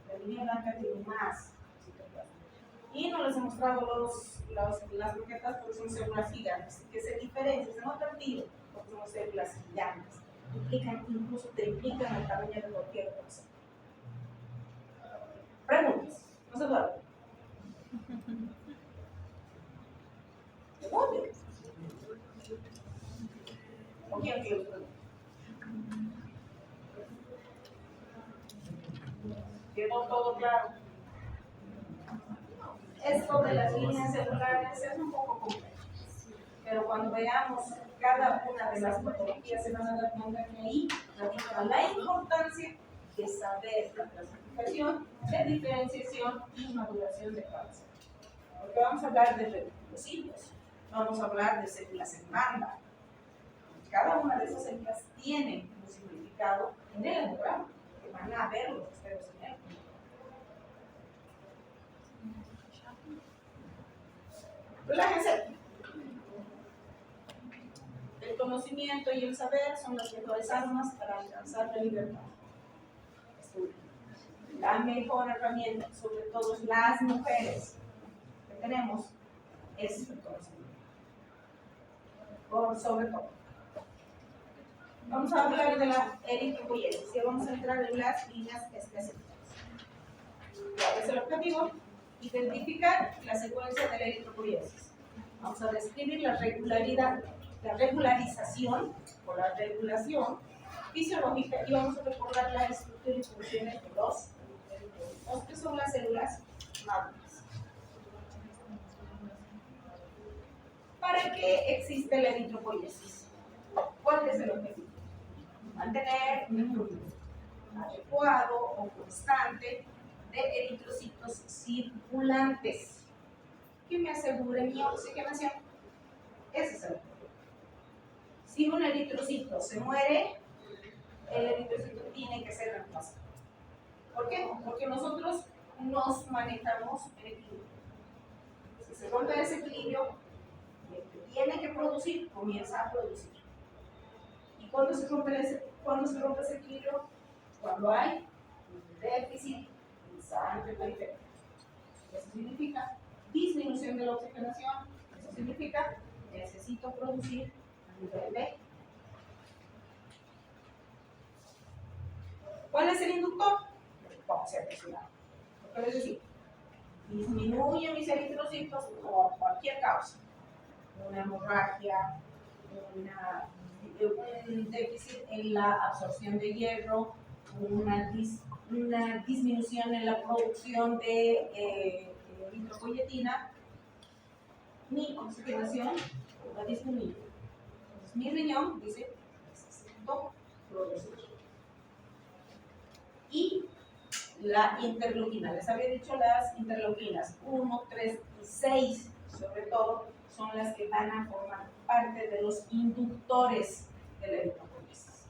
La línea blanca tiene más citoplasma. Y no les he mostrado las roquetas porque son células gigantes, que se diferencian, se notan tiro, porque son células gigantes. Incluso triplican el tamaño de cualquier cosa. Preguntas. No se duermen. ¿De dónde? ¿O quién que los pregunte? ¿Quedó todo claro? Esto de las líneas celulares es un poco complejo, pero cuando veamos cada una de las patologías se van a dar cuenta que ahí radica la importancia de saber la clasificación, de diferenciación y maduración de cáncer. Porque vamos a hablar de reticulocitos, vamos a hablar de células en banda. Cada una de esas células tiene un significado en el hemograma, que van a verlos ustedes en él. Relájense. El conocimiento y el saber son las mejores armas para alcanzar la libertad. La mejor herramienta, sobre todo las mujeres que tenemos, es el conocimiento. Por sobre todo. Vamos a hablar de la eritropoiesis y vamos a entrar en las líneas específicas. ¿Cuál es el objetivo? Identificar la secuencia de la eritropoiesis. Vamos a describir la regularización o la regulación fisiológica y vamos a recordar la estructura y funciones de los eritrocitos, que son las células maduras. ¿Para qué existe la eritropoiesis? ¿Cuál es el objetivo? Mantener un número adecuado o constante de eritrocitos circulantes que me asegure mi oxigenación. Ese es el objetivo. Si un eritrocito se muere, el eritrocito tiene que ser reemplazado. ¿Por qué? Porque nosotros nos manejamos en equilibrio. Si se rompe ese equilibrio, me tiene que producir, comienza a producir. ¿Y cuándo se rompe ese equilibrio? Cuando hay un déficit en sangre periférica. Eso significa disminución de la oxigenación. Eso significa necesito producir a nivel de. ¿Cuál es el inductor? El hipoxia presionada. ¿Qué quiere decir? Disminuye mis eritrocitos por cualquier causa. Una hemorragia, un déficit en la absorción de hierro, una disminución en la producción de eritropoyetina, mi oxigenación va a disminuir. Entonces, mi riñón dice, necesito producir. Y la interleuquina, les había dicho las interleuquinas 1, 3 y 6, sobre todo, son las que van a formar parte de los inductores de la eritropoyesis.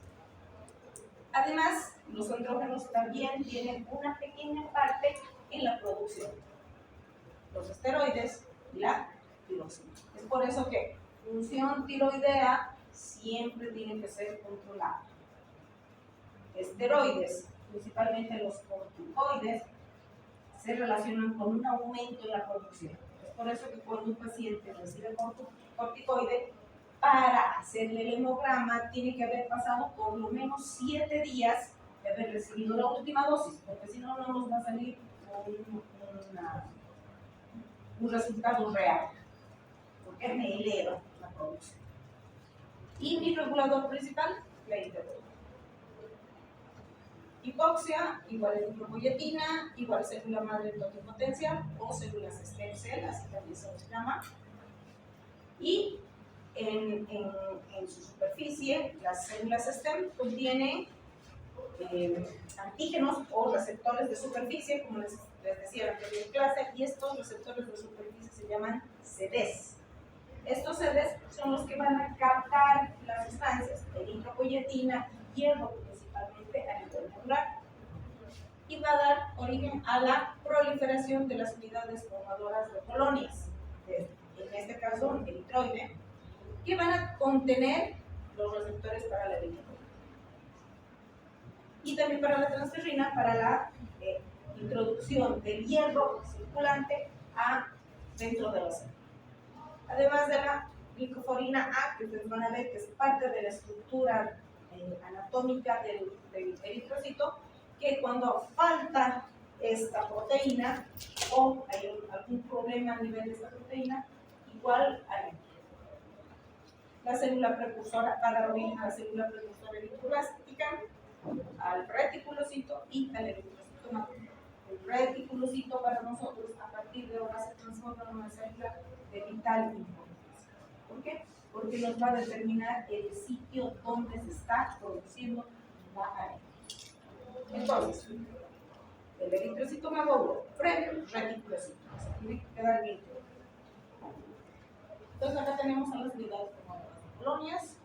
Además, los andrógenos también tienen una pequeña parte en la producción. Los esteroides y la tiroxina. Es por eso que función tiroidea siempre tiene que ser controlada. Esteroides, principalmente los corticoides, se relacionan con un aumento en la producción. Es por eso que cuando un paciente recibe corticoide, para hacerle el hemograma tiene que haber pasado por lo menos 7 días de haber recibido la última dosis, porque si no, no nos va a salir un resultado real, porque me eleva la producción. Y mi regulador principal, la interleuquina. Hipoxia, igual eritropoyetina, igual célula madre totipotencial o células stem cell, así también se les llama. Y en su superficie, las células stem contienen antígenos o receptores de superficie, como les decía en la anterior clase, y estos receptores de superficie se llaman CDs. Estos CDs son los que van a captar las sustancias eritropoyetina y hierro, principalmente a nivel celular, y va a dar origen a la proliferación de las unidades formadoras de colonias, en este caso eritroide, que van a contener los receptores para la eritropoyetina. Y también para la transferrina, para la introducción del hierro circulante dentro de la célula. Además de la glicoforina A, que ustedes van a ver que es parte de la estructura anatómica del eritrocito, que cuando falta esta proteína o hay algún problema a nivel de esta proteína, igual hay la célula precursora para dar origen a la célula precursora eritroblástica, al reticulocito y al eritrocito maduro. El reticulocito para nosotros a partir de ahora se transforma en una célula de vital importancia. ¿Por qué? Porque nos va a determinar el sitio donde se está produciendo la ARN. Entonces, el eritrocito maduro frente al reticulocito. Se tiene que quedar bien. Entonces acá tenemos a las unidades formadoras de colonias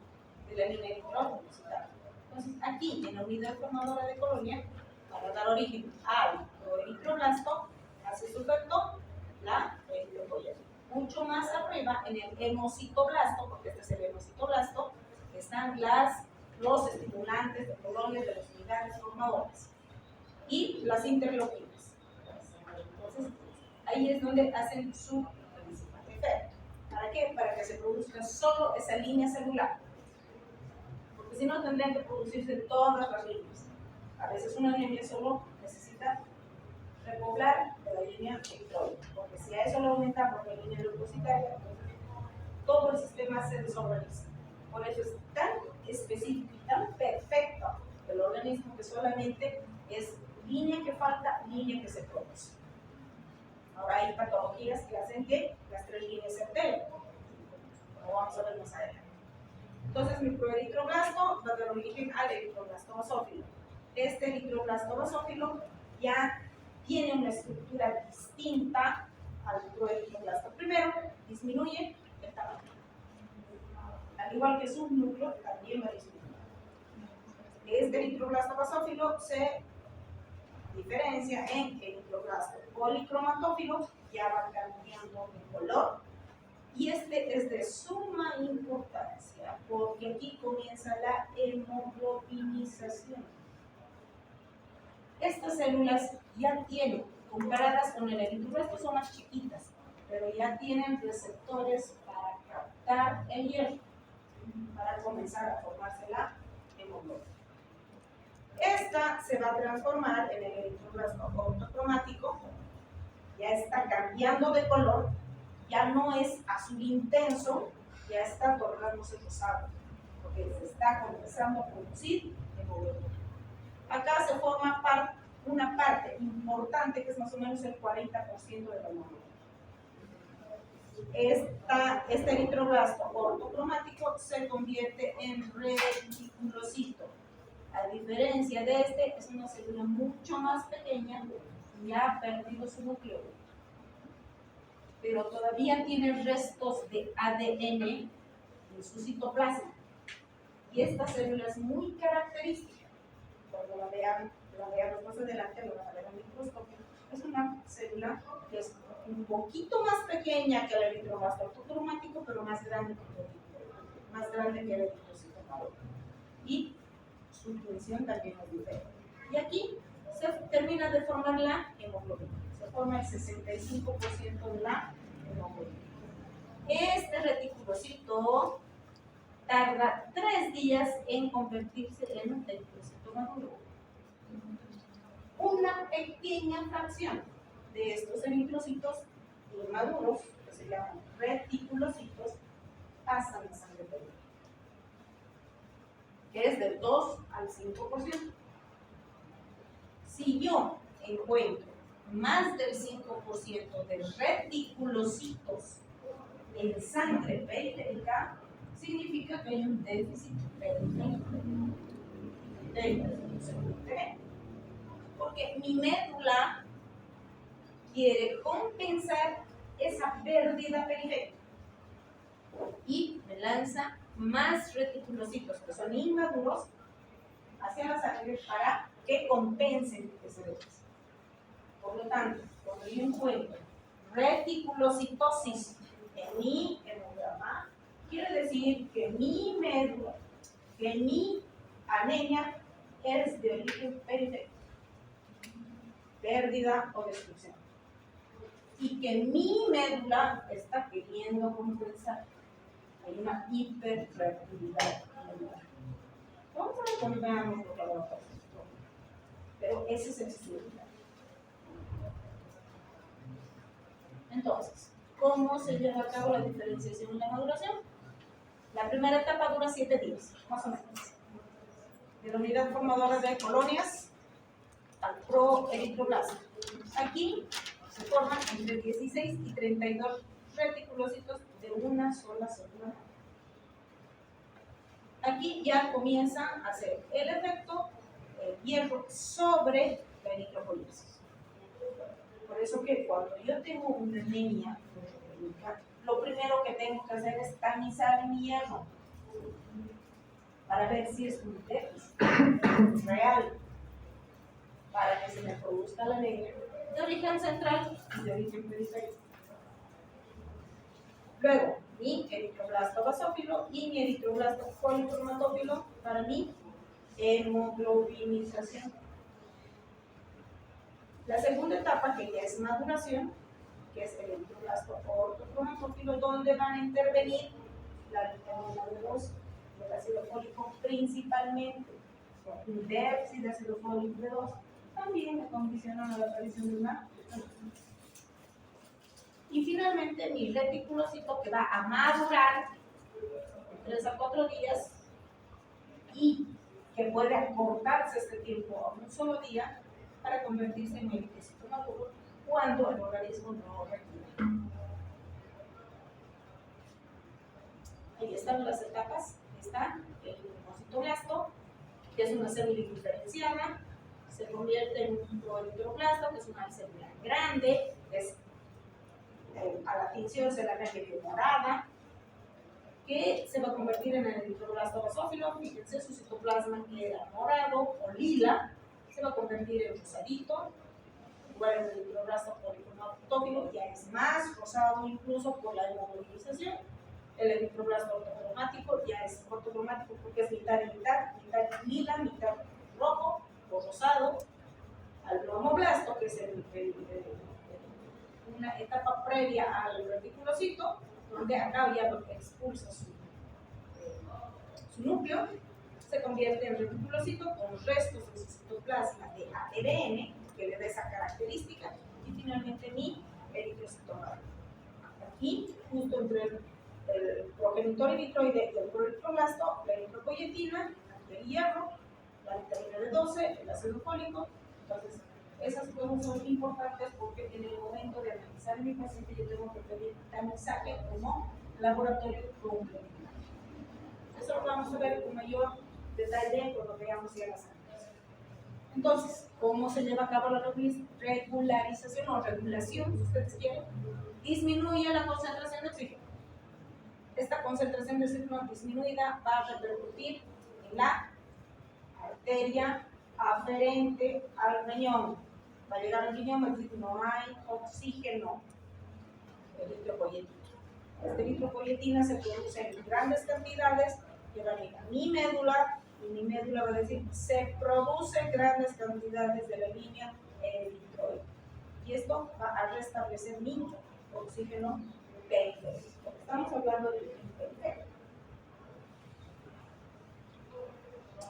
de la línea eritrocita. Entonces aquí en la unidad formadora de colonia, para dar origen al eritroblasto, hace su efecto la eritropoyetina. Mucho más arriba en el hemocitoblasto, porque este es el hemocitoblasto, están los estimulantes de colonias de las unidades formadoras y las interleuquinas. Entonces ahí es donde hacen su principal efecto. ¿Para qué? Para que se produzca solo esa línea celular. Porque si no, tendrían que producirse todas las líneas. A veces una línea solo necesita repoblar de la línea eritroide, porque si a eso le aumentamos la línea leucocitaria, todo el sistema se desorganiza. Por eso es tan específico y tan perfecto el organismo que solamente es línea que falta, línea que se produce. Ahora hay patologías que hacen que las 3 líneas se alteren, como vamos a ver más adelante. Entonces mi proeritroblasto va a dar origen al eritroblasto basófilo. Este eritroblasto basófilo ya tiene una estructura distinta al proeritroblasto primero, disminuye el tamaño. Al igual que su núcleo, también va a disminuir. Este eritroblasto basófilo se diferencia en eritroblasto policromatófilo, ya va cambiando de color Y este es de suma importancia porque aquí comienza la hemoglobinización. Estas células ya tienen, comparadas con el eritroblasto, son más chiquitas, pero ya tienen receptores para captar el hierro, para comenzar a formarse la hemoglobina. Esta se va a transformar en el eritroblasto ortocromático, ya está cambiando de color, ya no es azul intenso, ya está tornándose rosado, porque se está comenzando a producir hemoglobina. Acá se forma una parte importante que es más o menos el 40% de la hemoglobina. Este eritroblasto ortocromático se convierte en reticulocito. A diferencia de este, es una célula mucho más pequeña y ha perdido su núcleo, pero todavía tiene restos de ADN en su citoplasma. Y esta célula es muy característica. Cuando la veamos más adelante, lo van a ver en el microscopio. Es una célula que es un poquito más pequeña que el eritroblasto ortocromático, pero más grande que el eritrocito maduro. Y su función también es diferente. Y aquí se termina de formar la hemoglobina. Se forma el 65% de la hemoglobina. Este reticulocito tarda 3 días en convertirse en un eritrocito maduro. Una pequeña fracción de estos eritrocitos inmaduros, que se llaman reticulocitos, pasan a sangre pública, que es del 2 al 5%. Si yo encuentro más del 5% de reticulocitos en sangre periférica, significa que hay un déficit periférico. Porque mi médula quiere compensar esa pérdida periférica y me lanza más reticulocitos que son inmaduros hacia la sangre para que compensen ese déficit. Por lo tanto, cuando yo encuentro reticulocitosis en mi hemograma, quiere decir que mi médula, que mi anemia es de origen periférico, pérdida o destrucción, y que mi médula está queriendo compensar. Hay una hiperreactividad medular. Vamos a ver cuando veamos lo que va a pasar. Pero ese es el significado. Entonces, ¿cómo se lleva a cabo la diferenciación y la maduración? La primera etapa dura 7 días, más o menos. De la unidad formadora de colonias al proeritroblasto. Aquí se forman entre 16 y 32 reticulocitos de una sola célula. Aquí ya comienza a hacer el efecto hierro sobre la eritropoiesis. Por eso que cuando yo tengo una anemia, lo primero que tengo que hacer es tamizar mi hierro para ver si es un déficit real, para que se me produzca la anemia de origen central y de origen periférico. Luego, mi eritroblasto basófilo y mi eritroblasto policromatófilo para mi hemoglobinización. La segunda etapa, que ya es maduración, que es el eritroblasto ortocromatófilo, donde van a intervenir la vitamina B2 y el ácido fólico principalmente. Un déficit de ácido fólico B2 también me condiciona la aparición de una. Y finalmente mi reticulocito, que va a madurar en 3 a 4 días y que puede acortarse este tiempo a un solo día para convertirse en eritrocito maduro cuando el organismo no requiere. Ahí están las etapas. Está el citoblasto, que es una célula indiferenciada, se convierte en un proeritroblasto, que es una célula grande, es a la tinción se la ve medio morada, que se va a convertir en el eritroblasto basófilo. Fíjense, su citoplasma que era morado o lila, se va a convertir en rosadito, igual el eritroblasto policrimatófilo ya es más rosado incluso por la hemoglobinización. El eritroblasto ortocromático ya es ortocromático porque es mitad y mitad, mitad lila, mitad rojo o rosado. Al bromoblasto, que es una etapa previa al reticulocito, donde acá ya lo expulsa su núcleo, se convierte en reticulocito con restos de su citoplasma de ARN, que le da esa característica, y finalmente mi eritrocito madre. Aquí, justo entre el progenitor eritroide y el proeritroblasto, la eritropoyetina, el hierro, la vitamina B12, el ácido fólico. Entonces, esas cosas son importantes porque en el momento de analizar a mi paciente yo tengo que pedir tamizaje como laboratorio complementario. Eso lo vamos a ver con mayor detalle cuando veamos ya las sangres. Entonces, ¿cómo se lleva a cabo la regularización o regulación, si ustedes quieren? Disminuye la concentración de oxígeno. Esta concentración de oxígeno disminuida va a repercutir en la arteria aferente al riñón. Va a llegar al riñón, va a decir no hay oxígeno. Eritropoyetina. Esta eritropoyetina se produce en grandes cantidades que van a ir a mi médula, y mi médula va a decir se producen grandes cantidades de la línea eritroide. Y esto va a restablecer mi oxígeno periférico. Estamos hablando de periférico.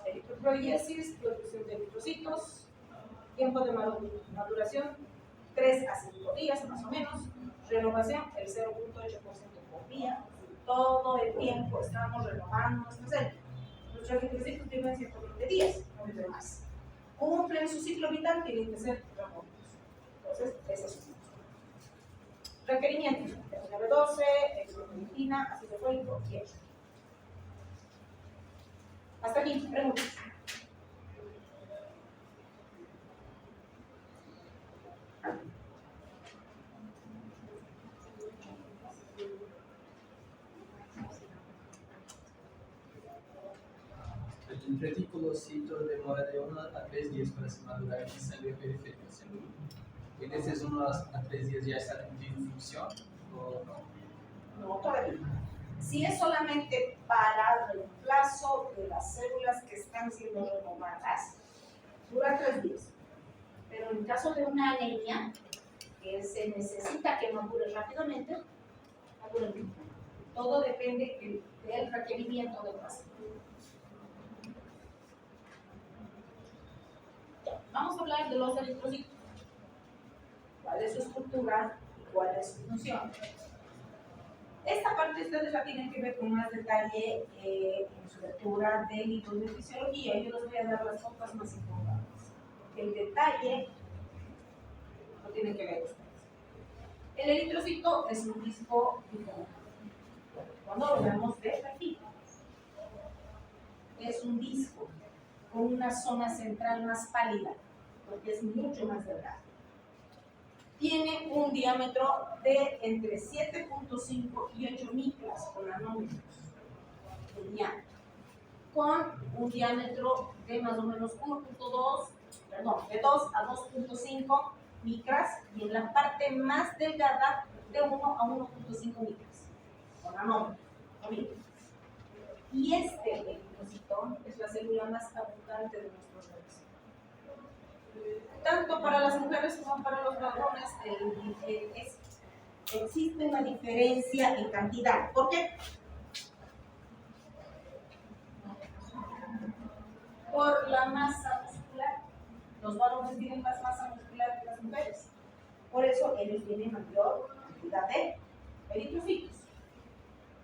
Eritropoiesis, producción de eritrocitos, tiempo de maduración 3 a 5 días más o menos, renovación el 0.8% por día, todo el tiempo estamos renovando nuestras células. Nuestros eritrocitos viven 120 días, no viven más. Cumplen su ciclo vital, tienen que ser renovados. Entonces, ese es un requerimientos: vitamina B12, eritropoyetina, ácido fólico y hierro. Hasta aquí, preguntas. El reticulocito demora de 1 a 3 días para se madurar en sangre periférica. ¿En estos 1 a 3 días ya está en función o no? No, todavía. Si es solamente para el reemplazo de las células que están siendo renovadas, dura 3 días. Pero en caso de una anemia, que se necesita que madure rápidamente, madura el tiempo. Todo depende del requerimiento del paciente. Vamos a hablar de los eritrocitos. ¿Cuál es su estructura y cuál es su función? Esta parte ustedes la tienen que ver con más detalle en su lectura de libros de fisiología. Yo les voy a dar las cosas más importantes. El detalle lo tienen que ver ustedes. El eritrocito es un disco bipolar. Cuando lo vemos de aquí, es un disco con una zona central más pálida, porque es mucho más delgado. Tiene un diámetro de entre 7.5 y 8 micras con nanómetros de diámetro, con un diámetro de más o menos de 2 a 2.5 micras, y en la parte más delgada de 1 a 1.5 micras con nanómetros. Y este eritrocito es la célula más abundante de nuestros organismos. Tanto para las mujeres como para los varones existe una diferencia en cantidad. ¿Por qué? Por la masa muscular. Los varones tienen más masa muscular que las mujeres. Por eso ellos tienen mayor cantidad de eritrocitos.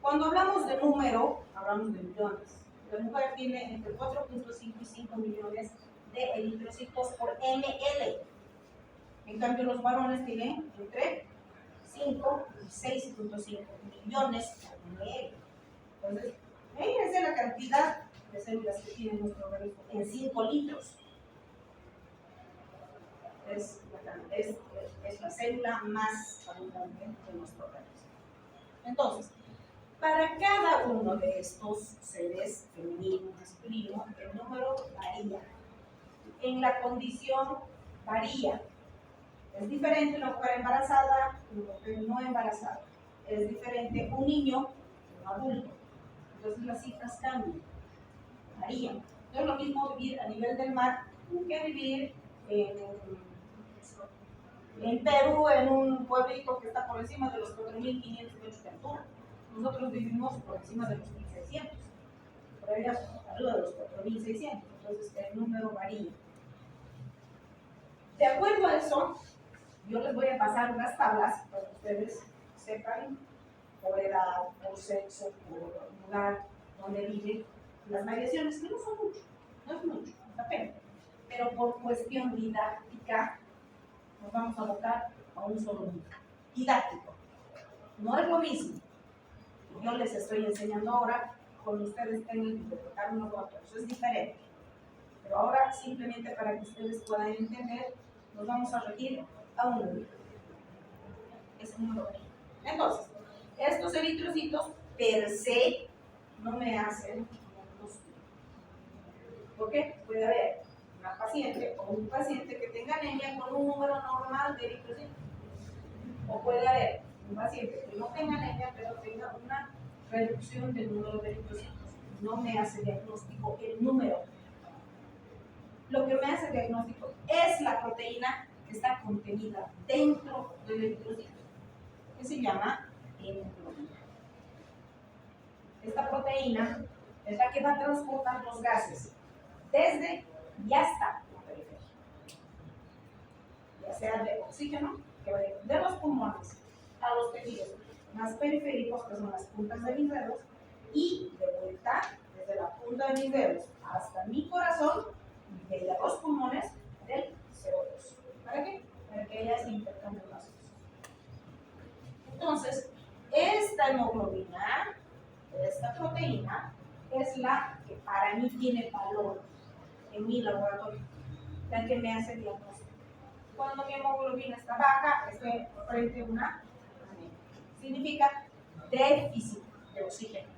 Cuando hablamos de número, hablamos de millones. La mujer tiene entre 4.5 y 5 millones de eritrocitos por ml. En cambio, los varones tienen entre 5 y 6.5 millones por ml. Entonces, fíjense la cantidad de células que tiene nuestro organismo en 5 litros. Es la célula más abundante de nuestro organismo. Entonces, para cada uno de estos seres, femenino, masculino, el número varía. En la condición varía. Es diferente una mujer embarazada que una mujer no embarazada. Es diferente un niño que un adulto. Entonces las cifras cambian, varían. No es lo mismo vivir a nivel del mar que vivir en Perú, en un pueblito que está por encima de los 4.500 metros de altura. Nosotros vivimos por encima de los 1.600. Por allá arriba de los 4.600. Entonces el número varía. De acuerdo a eso, yo les voy a pasar unas tablas para que ustedes sepan por edad, por sexo, por lugar donde viven las variaciones, que no son mucho, no es mucho, apenas. Pero por cuestión didáctica, nos vamos a abocar a un solo número. Didáctico. No es lo mismo. Yo les estoy enseñando ahora, con ustedes tengan que interpretar unos u otros. Eso es diferente. Pero ahora, simplemente para que ustedes puedan entender, nos vamos a regir a un número. Ese número. Entonces, estos eritrocitos per se no me hacen diagnóstico. ¿Por qué? Puede haber una paciente o un paciente que tenga anemia con un número normal de eritrocitos. O puede haber un paciente que no tenga anemia, pero tenga una reducción del número de eritrocitos. No me hace diagnóstico el número. Lo que me hace diagnóstico es la proteína que está contenida dentro del eritrocito, que se llama hemoglobina. Esta proteína es la que va a transportar los gases desde y hasta la periferia, ya sea de oxígeno, que va de los pulmones a los tejidos más periféricos, que son las puntas de mis dedos, y de vuelta desde la punta de mis dedos hasta mi corazón, de los pulmones del CO2. ¿Para qué? Para que haya ese intercambio gaseoso. Entonces, esta hemoglobina, esta proteína, es la que para mí tiene valor en mi laboratorio, la que me hace diagnóstico. Cuando mi hemoglobina está baja, estoy frente a una anemia. Significa déficit de oxígeno.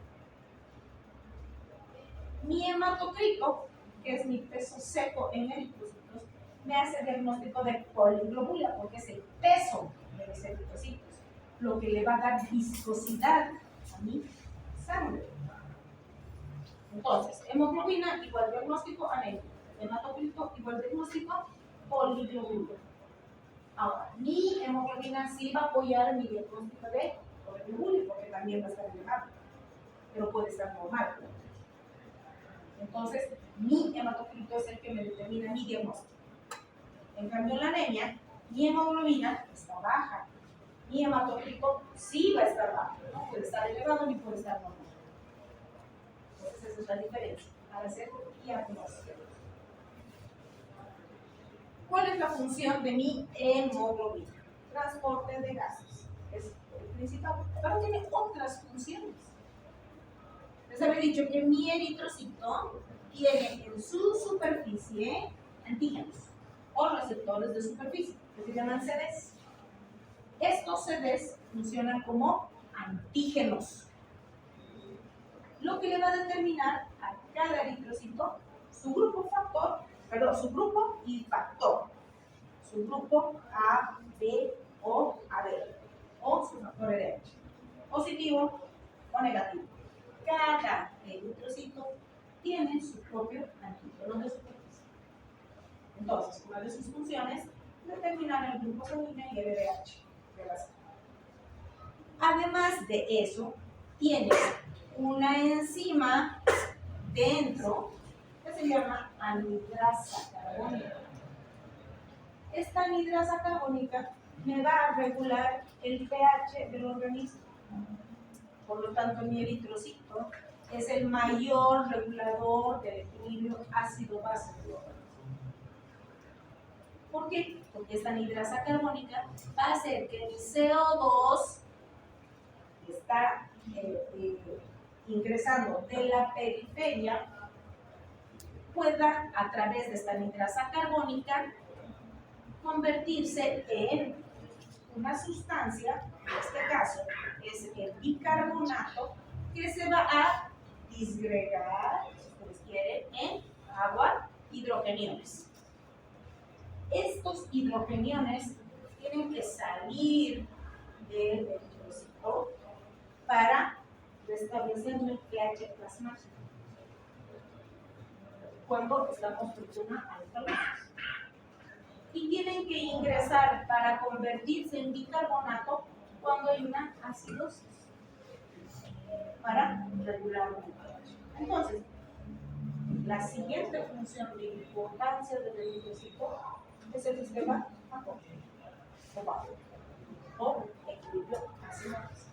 Mi hematocrito, que es mi peso seco en eritrocitos, me hace diagnóstico de poliglobulia, porque es el peso de mis eritrocitos lo que le va a dar viscosidad a mi sangre. Entonces, hemoglobina igual diagnóstico anemia, hematocrito igual diagnóstico poliglobulia. Ahora, mi hemoglobina sí va a apoyar mi diagnóstico de poliglobulia, porque también va a estar elevado, pero puede estar normal. Entonces, mi hematocrito es el que me determina mi diagnóstico. En cambio, en la anemia, mi hemoglobina está baja. Mi hematocrito sí va a estar bajo, no puede estar elevado ni puede estar normal. Entonces, esa es la diferencia para hacer diagnóstico. ¿Cuál es la función de mi hemoglobina? Transporte de gases. Es el principal, pero tiene otras funciones. Les había dicho que mi eritrocito tiene en su superficie antígenos o receptores de superficie, que se llaman CDs. Estos CDs funcionan como antígenos, lo que le va a determinar a cada eritrocito su grupo y factor, su grupo A, B o AB, o su factor RH, positivo o negativo. Cada eritrocito tiene su propio antígeno de superficie. Entonces, una de sus funciones es determinar el grupo sanguíneo y el RH. Además de eso, tienes una enzima dentro que se llama anhidrasa carbónica. Esta anhidrasa carbónica me va a regular el pH del organismo. Por lo tanto, mi eritrocito es el mayor regulador del equilibrio ácido-base del organismo. ¿Por qué? Porque esta anhidrasa carbónica va a hacer que mi CO2 que está ingresando de la periferia pueda, a través de esta anhidrasa carbónica, convertirse en una sustancia, en este caso es el bicarbonato, que se va a disgregar, si ustedes quieren, en agua, hidrogeniones. Estos hidrogeniones tienen que salir del eritrocito para restablecer el pH plasmático cuando estamos frente a una alcalosis. Y tienen que ingresar para convertirse en bicarbonato cuando hay una acidosis para regular el pH. Entonces, la siguiente función de importancia del eritrocito es el sistema o equilibrio ácido-base.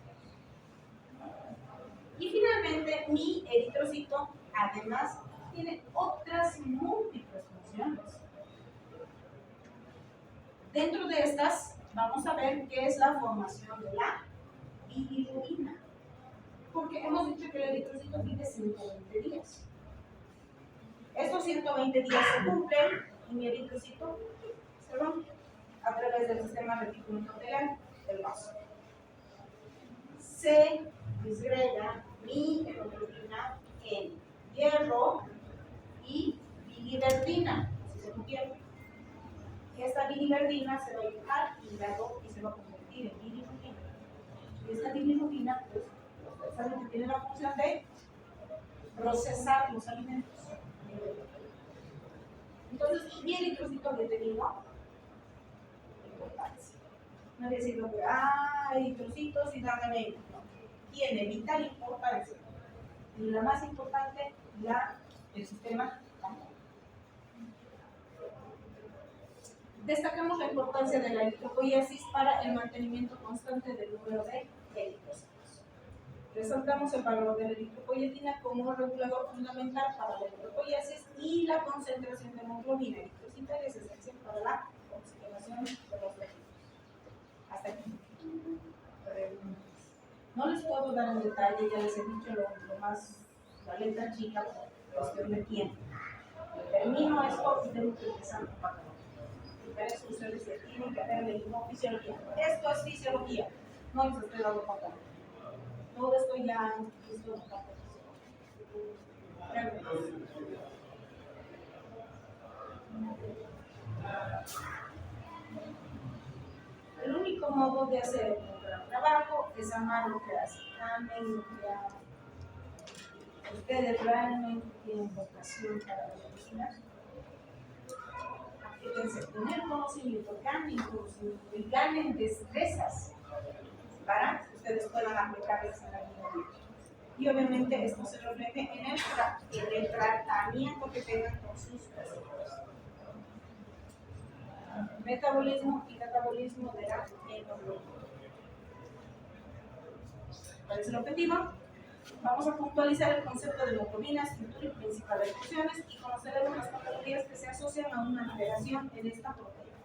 Y finalmente, mi eritrocito además tiene otras múltiples funciones. Dentro de estas, vamos a ver qué es la formación de la bilirrubina. Porque hemos dicho que el eritrocito tiene 120 días. Estos 120 días se cumplen y mi eritrocito se rompe a través del sistema retículo endotelial del vaso. Se disgrega mi hemoglobina en hierro y biliverdina, si se convierte. Esta biliverdina se va a ir al hígado y se va a convertir en bilirrubina. Y esta bilirrubina, pues, tiene la función de procesar los alimentos. Entonces, mi eritrocito había tenido importancia. No había sido que, eritrocitos y nada menos. No. Tiene vital importancia. Y la más importante, el sistema también. Destacamos la importancia de la eritropoiesis para el mantenimiento constante del número de eritrocitos. Resaltamos el valor de la eritropoietina como regulador fundamental para la eritropoiesis y la concentración de hemoglobina eritrocitaria es esencial para la oxigenación de los tejidos. Hasta aquí. No les puedo dar en detalle, ya les he dicho lo más, la letra chica por cuestión de tiempo. Termino esto y tengo que empezar a pagar. Para eso ustedes tienen que hacer la fisiología. Esto es fisiología, no les estoy dando papel. Todo esto ya es todo papel. El único modo de hacer un gran trabajo es amar lo que hacen. Amen lo que hagan. Ustedes realmente tienen vocación para la medicina. Fíjense, tener conocimiento, ganen conocimiento y ganen destrezas para que ustedes puedan aplicarlas en la vida. Y obviamente esto se refleje en el tratamiento que tengan con sus pacientes. Metabolismo y catabolismo de la hemoglobina. ¿Cuál es el objetivo? Vamos a puntualizar el concepto de hemoglobina, estructura y principal de funciones y conoceremos las patologías que se asocian a una alteración en esta proteína.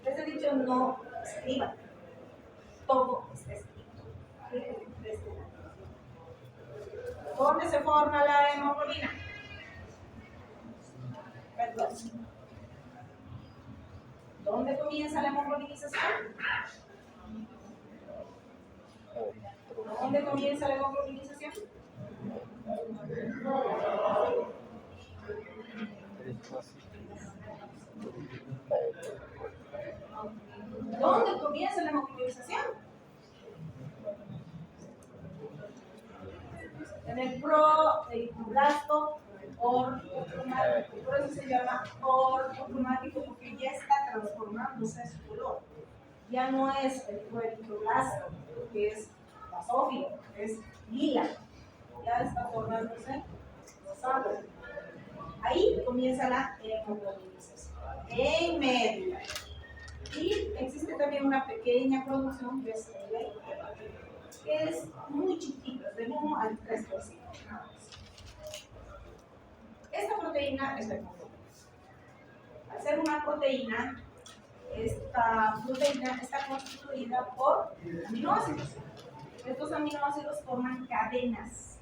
Les he dicho no escriban, todo está escrito. ¿Dónde se forma la hemoglobina? Perdón. ¿Dónde comienza la hemoglobinización? ¿Dónde comienza la hemoglobinización? ¿Dónde comienza la hemoglobinización? En el proteicoblasto ortocromático. Por eso se llama ortocromático, porque ya está transformándose su color. Ya no es el proteicoblasto, que es basófilo, es lila. Ya está formándose rosado. Ahí comienza la hemoglobinización. En medio. Y existe también una pequeña producción de sangre que es muy chiquita, del 1 al 3%. Esta proteína es la hemoglobina. Al ser una proteína, esta proteína está constituida por aminoácidos. Estos aminoácidos forman cadenas.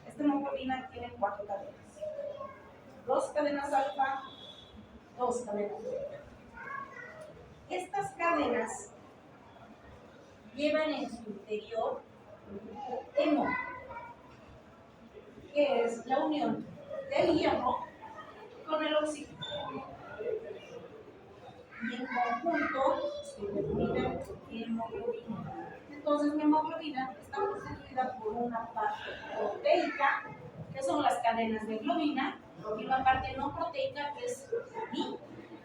Esta hemoglobina tiene 4 cadenas. 2 cadenas alfa, 2 cadenas beta. Estas cadenas llevan en su interior hemo, que es la unión del hierro con el oxígeno. y en conjunto se denomina hemoglobina. Entonces, mi hemoglobina está constituida por una parte proteica, que son las cadenas de globina, y una parte no proteica, que es mi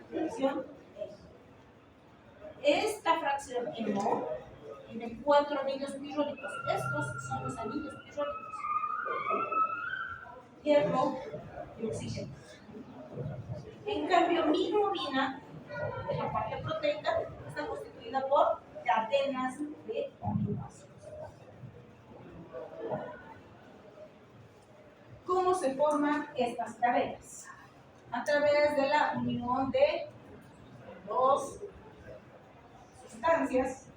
fracción hemo. Esta fracción hemo tiene 4 anillos pirrónicos. Estos son los anillos pirrónicos: hierro y oxígeno. En cambio, mi hemoglobina, la parte proteica, está constituida por cadenas de aminoácidos. ¿Cómo se forman estas cadenas? A través de la unión de dos sustancias.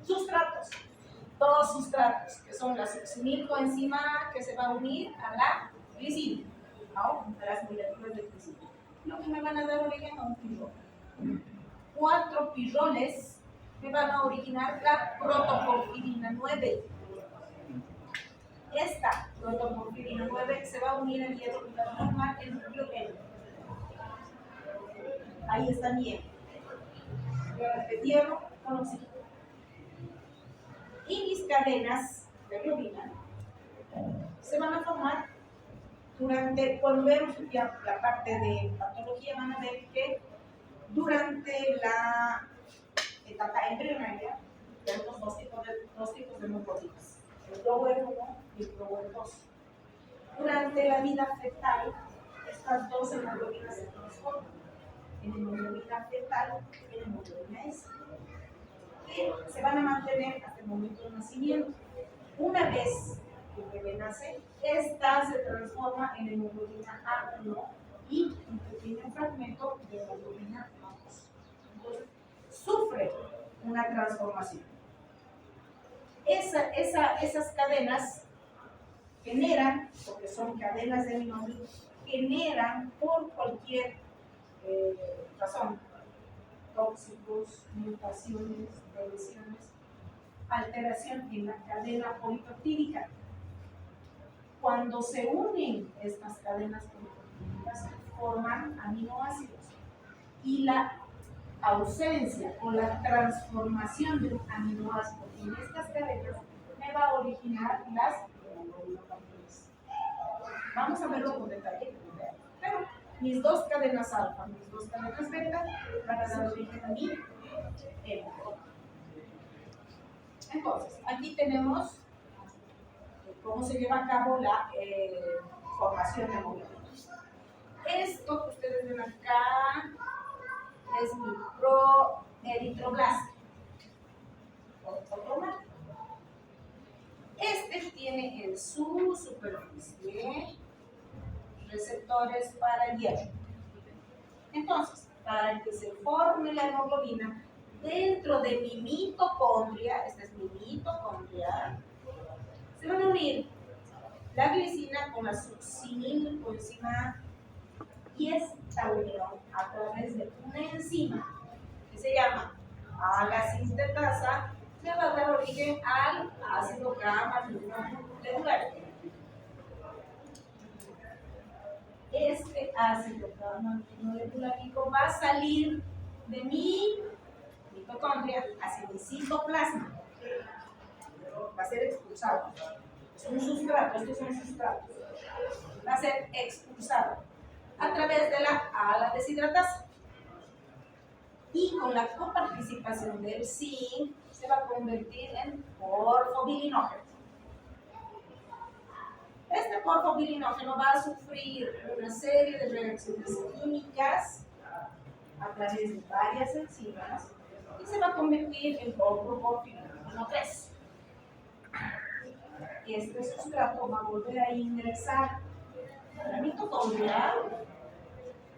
Sustratos. Dos sustratos, que son la succinilcoenzima A, que se va a unir a la glicina, ¿no? A las moléculas de glicina. Lo que me van a dar origen a un pirrol. 4 pirroles me van a originar la protoporfirina 9. Esta protoporfirina 9 se va a unir al hierro y va a formar el núcleo N. Ahí está mi hierro. De hierro con oxígeno. Y mis cadenas de globina se van a formar durante, cuando vemos ya la parte de patología, van a ver que durante la etapa embrionaria tenemos dos tipos de hemoglobinas, el Grower 1 y el Grower 2. Durante la vida fetal, estas dos hemoglobinas se transforman en hemoglobina fetal y en hemoglobina S, que se van a mantener hasta el momento del nacimiento. Una vez que el bebé nace, esta se transforma en hemoglobina A1 y un pequeño fragmento de hemoglobina A2. Entonces, sufre una transformación. Esas cadenas generan, porque son cadenas de aminoácidos, generan por cualquier razón, tóxicos, mutaciones, lesiones, alteración en la cadena polipeptídica. Cuando se unen estas cadenas polipeptídicas, forman aminoácidos. Y la ausencia o la transformación de un aminoácido en estas cadenas me va a originar las hemoglobinopatías. Vamos a verlo con detalle. Pero mis dos cadenas alfa, mis dos cadenas beta van a dar origen a mi hemoglobina. Entonces, aquí tenemos cómo se lleva a cabo la formación de hemoglobina. Esto que ustedes ven acá es mi proeritroblasto. Este tiene en su superficie receptores para el hierro. Entonces, para que se forme la hemoglobina, dentro de mi mitocondria, esta es mi mitocondria, se van a unir la glicina con la succinilcoenzima A, y esta unión a través de una enzima que se llama ala-sintetasa me va a dar origen al ácido gamma-aminolegular. Este ácido gamma-aminolegulárico va a salir de mi mitocondria hacia mi citoplasma. Va a ser expulsado. Es un sustrato, estos son sustratos. Va a ser expulsado a través de la ala deshidratasa. Y con la coparticipación del zinc se va a convertir en porfobilinógeno. Este porfobilinógeno va a sufrir una serie de reacciones químicas a través de varias enzimas y se va a convertir en porfobilinógeno 3. Este sustrato va a volver a ingresar a la mitocondria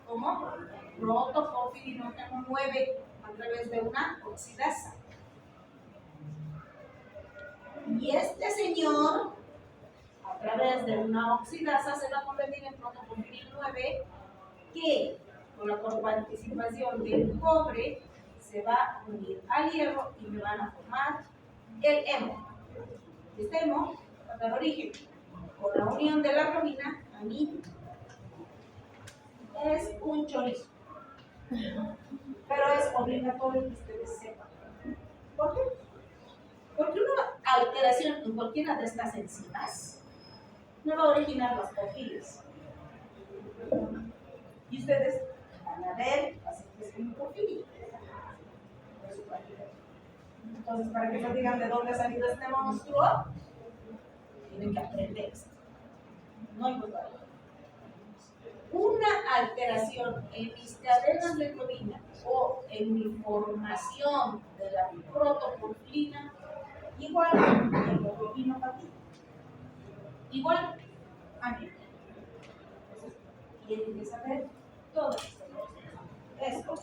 como protoporfirinógeno 9 a través de una oxidasa. Y este señor, a través de una oxidasa, se va a convertir en protoporfirin 9, que con la coparticipación del cobre se va a unir al hierro y me van a formar el hemo. Este hemo de origen, con la unión de la globina, a mí es un chorizo. Pero es obligatorio que ustedes sepan. ¿Por qué? Porque una alteración en cualquiera de estas enzimas no va a originar las porfirias. Y ustedes van a ver así que es una porfiria. Entonces, para que no digan de dónde ha salido este monstruo, tienen que aprender esto. No hay duda. Una alteración en mis cadenas de globina o en mi formación de la protoporfirina, igual a hemoglobinopatía. Igual a mí. Tienen que saber todo esto. Esto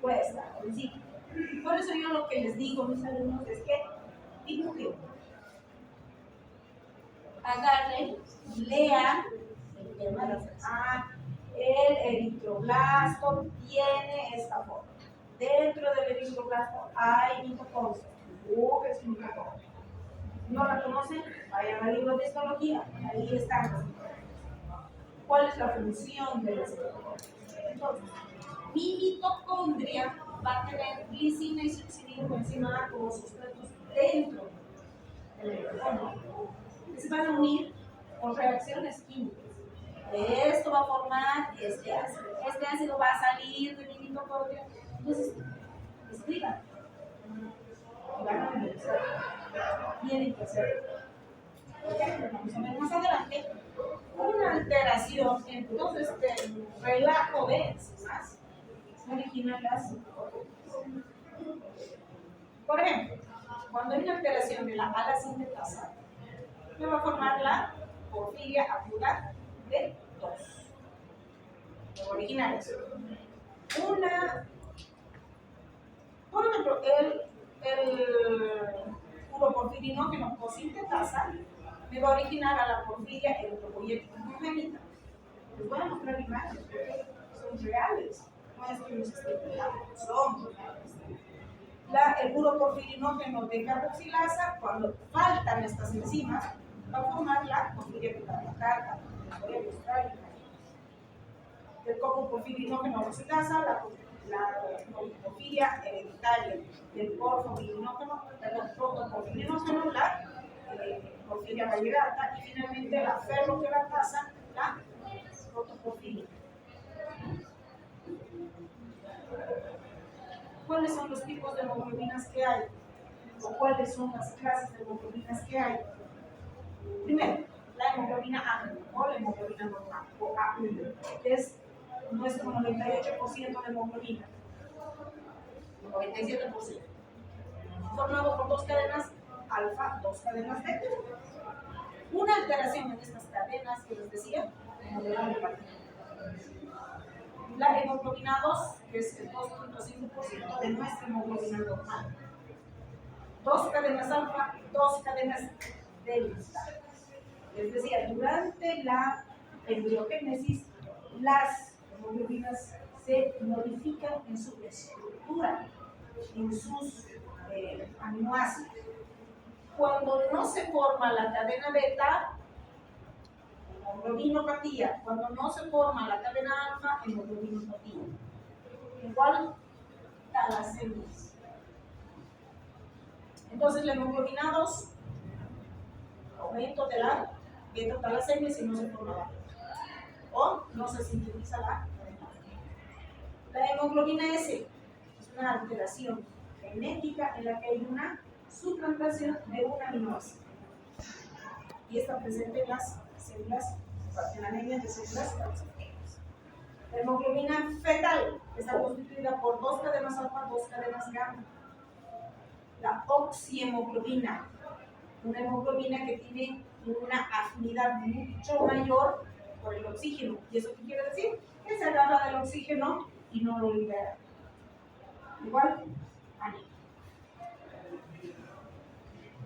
puede estar por encima. Por eso yo lo que les digo a mis alumnos es que dibujen, agarren, lean el tema de el eritroblasto tiene esta forma. Dentro del eritroblasto hay mitocondria. Es un mitocondria. ¿No la conocen? Vayan al libro de histología. Ahí están. ¿Cuál es la función de las mitocondrias? Entonces, mi mitocondria va a tener glicina y succinilcoenzima como sustratos dentro del mitocondria. Se van a unir por reacciones químicas. Esto va a formar este ácido. Este ácido va a salir de mi mitocondria. Entonces, escriban. Y van a analizar. Tienen que hacerlo. Vamos a ver más adelante una alteración en todo este relajo de enzimas origina las. Por ejemplo, cuando hay una alteración de la ala sintetasa, me va a formar la porfiria aguda de 2. Originales. Por ejemplo, el uroporfirinógeno cosintetasa me va a originar a la porfiria eritropoyética congénita. Les voy a mostrar imágenes porque son reales. No es que los esté pegando, son reales. El uroporfirinógeno de carboxilasa, cuando faltan estas enzimas, va a formar la porfiria betacarotasa. Les voy a mostrar imágenes. El copoporfirinógeno oxidasa, la porfiria hereditaria, el protoporfirinógeno, la porfiria variegata, y finalmente la ferroqueratasa, la protoporfiria. ¿Cuáles son los tipos de hemoglobinas que hay? ¿O cuáles son las clases de hemoglobinas que hay? Primero, la hemoglobina A o la hemoglobina normal, o A1, que es nuestro 98% de hemoglobina, 97%, formado por 2 cadenas alfa, 2 cadenas beta. Una alteración en estas cadenas que les decía, la hemoglobina 2, que es el 2.5% de nuestra hemoglobina normal. 2 cadenas alfa, 2 cadenas delta. Es decir, durante la embriogénesis, las hemoglobinas se modifican en su estructura, en sus aminoácidos. Cuando no se forma la cadena beta, hemoglobinopatía. Cuando no se forma la cadena alfa, hemoglobinopatía. Igual, talasemias. Entonces, la hemoglobina 2, aumento de la beta-talasemia si no se forma la o no se sintetiza la cadena. La hemoglobina S es una alteración genética en la que hay una suplantación de un aminoácido. Y está presente en las células, en la anemia de células calcificadas. La hemoglobina fetal está constituida por 2 cadenas alfa, 2 cadenas gamma. La oxihemoglobina, una hemoglobina que tiene una afinidad mucho mayor por el oxígeno. ¿Y eso qué quiere decir? Que se agarra del oxígeno y no lo libera. Igual, anemia.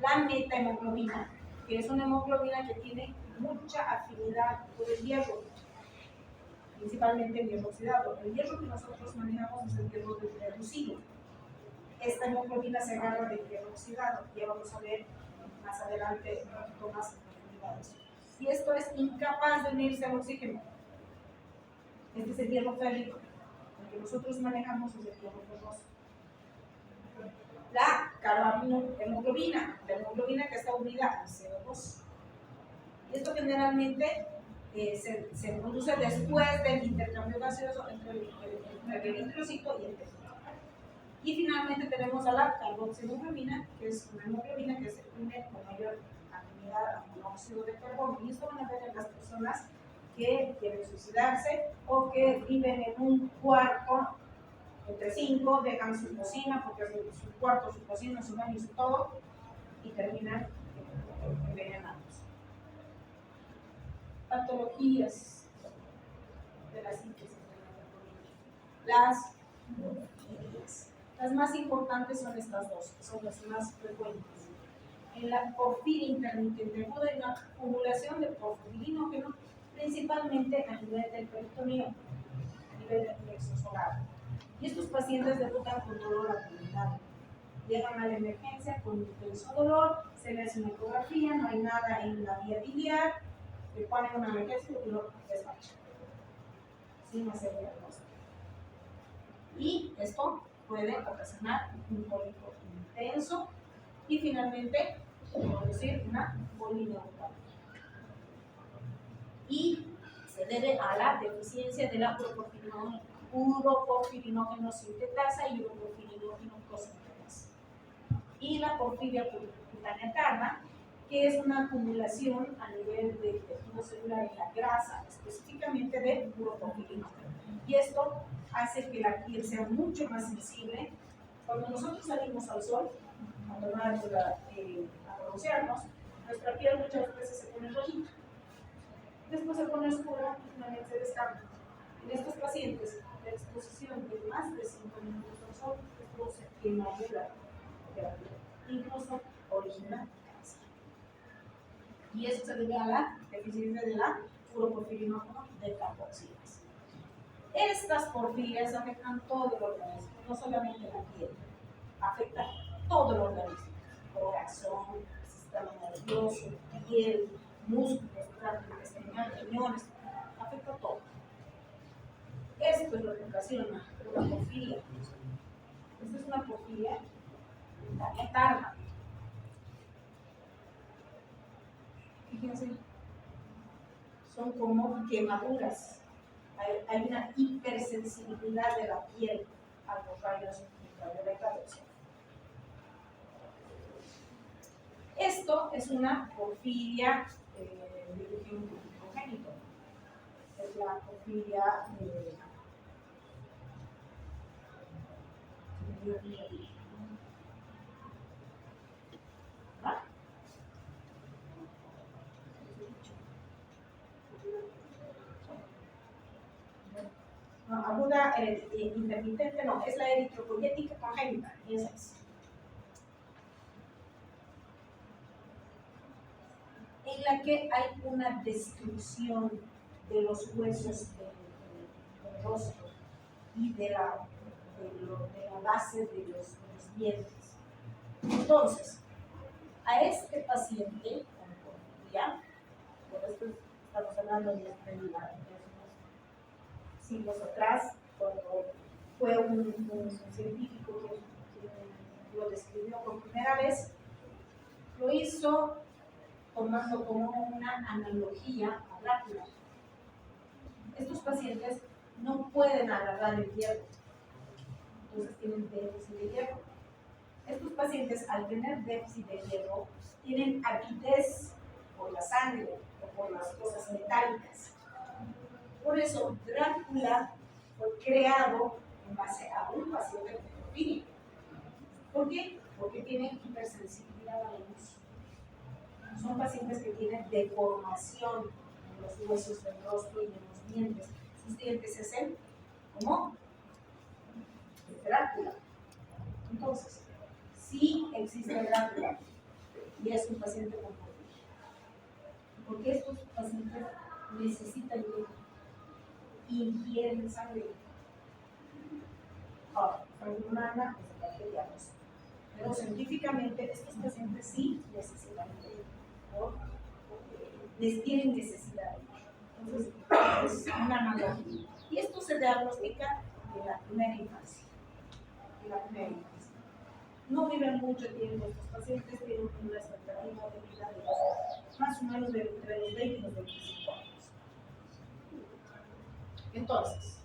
La metahemoglobina, que es una hemoglobina que tiene mucha afinidad por el hierro, principalmente el hierro oxidado. El hierro que nosotros manejamos es el hierro reducido. Esta hemoglobina se agarra del hierro oxidado. Ya vamos a ver más adelante un poquito más en profundidad. Y esto es incapaz de unirse al oxígeno. Este es el hierro férrico. El que nosotros manejamos es el hierro ferroso. La carbaminohemoglobina, la hemoglobina que está unida al CO2. Y esto generalmente se produce después del intercambio gaseoso entre el eritrocito y el tejido. Y finalmente tenemos a la carboxihemoglobina, que es una hemoglobina que se une con mayor afinidad a monóxido de carbono. Y esto van a ver en las personas que quieren suicidarse o que viven en un cuarto entre 5, dejan su cocina, porque es su cuarto, su cocina, su baño, su todo, y terminan envenenados. Patologías de la síntesis de la porfirina. Las más importantes son estas dos, que son las más frecuentes. En la porfiria intermitente aguda hay una acumulación de porfirinógeno, principalmente a nivel del peritoneo, a nivel del plexo solar. Y estos pacientes debutan con dolor abdominal. Llegan a la emergencia con intenso dolor, se les hace una ecografía, no hay nada en la vía biliar, le ponen una emergencia y lo despachan, sin hacer diagnóstico. Y esto puede ocasionar un cólico intenso y finalmente producir una polineuropatía. Y se debe a la deficiencia de la uroporfirinógeno sintetasa y uroporfirinógeno cosintetasa. Y la porfiria cutánea tarda, que es una acumulación a nivel del tejido celular en la grasa, específicamente de uroporfirinógeno. Y esto hace que la piel sea mucho más sensible. Cuando nosotros salimos al sol, a broncearnos, nuestra piel muchas veces se pone rojita. Después se pone oscura y finalmente se descarga. En estos pacientes, la exposición de más de 5 minutos al sol produce quemadura de la piel, incluso origina cáncer. Y eso se debe a la deficiencia de la uroporfirinógeno de carboxilasa. Estas porfirias afectan todo el organismo, no solamente la piel, afecta todo el organismo: corazón, sistema nervioso, piel, músculos, tracto intestinal, riñones, afecta todo. Esto es lo que ocasiona una porfiria. Esta es una porfiria cutánea tarda. Fíjense, son como quemaduras. Hay una hipersensibilidad de la piel a los rayos ultravioletas. Esto es una porfiria de origen congénito. Es la porfiria ¿ah? No, aguda intermitente no, es la eritropoyética congénita, esa es. En la que hay una destrucción de los huesos del rostro y de la base de los dientes. Entonces, a este paciente con porfiria, por esto estamos hablando de unos siglos atrás, cuando fue un científico que lo describió por primera vez, lo hizo tomando como una analogía a Drácula. Estos pacientes no pueden agarrar el hierro, entonces tienen déficit de hierro. Estos pacientes, al tener déficit de hierro, tienen avidez por la sangre o por las cosas metálicas. Por eso, Drácula fue creado en base a un paciente con porfiria. ¿Por qué? Porque tienen hipersensibilidad a la luz. Son pacientes que tienen deformación en los huesos del rostro y en los dientes. Sus dientes se hacen como Drácula. Entonces, sí existe Drácula y es un paciente con porfiria. Porque estos pacientes necesitan hierro y ingieren sangre. Ahora, sangre humana es bacterianos. Pero científicamente estos pacientes sí necesitan hierro. les tienen necesidad. Entonces, es una analogía. Y esto se diagnostica en la primera infancia. En la primera infancia. No viven mucho tiempo, estos pacientes tienen una expectativa de vida de más o menos entre los 20 y los 25 años. Entonces,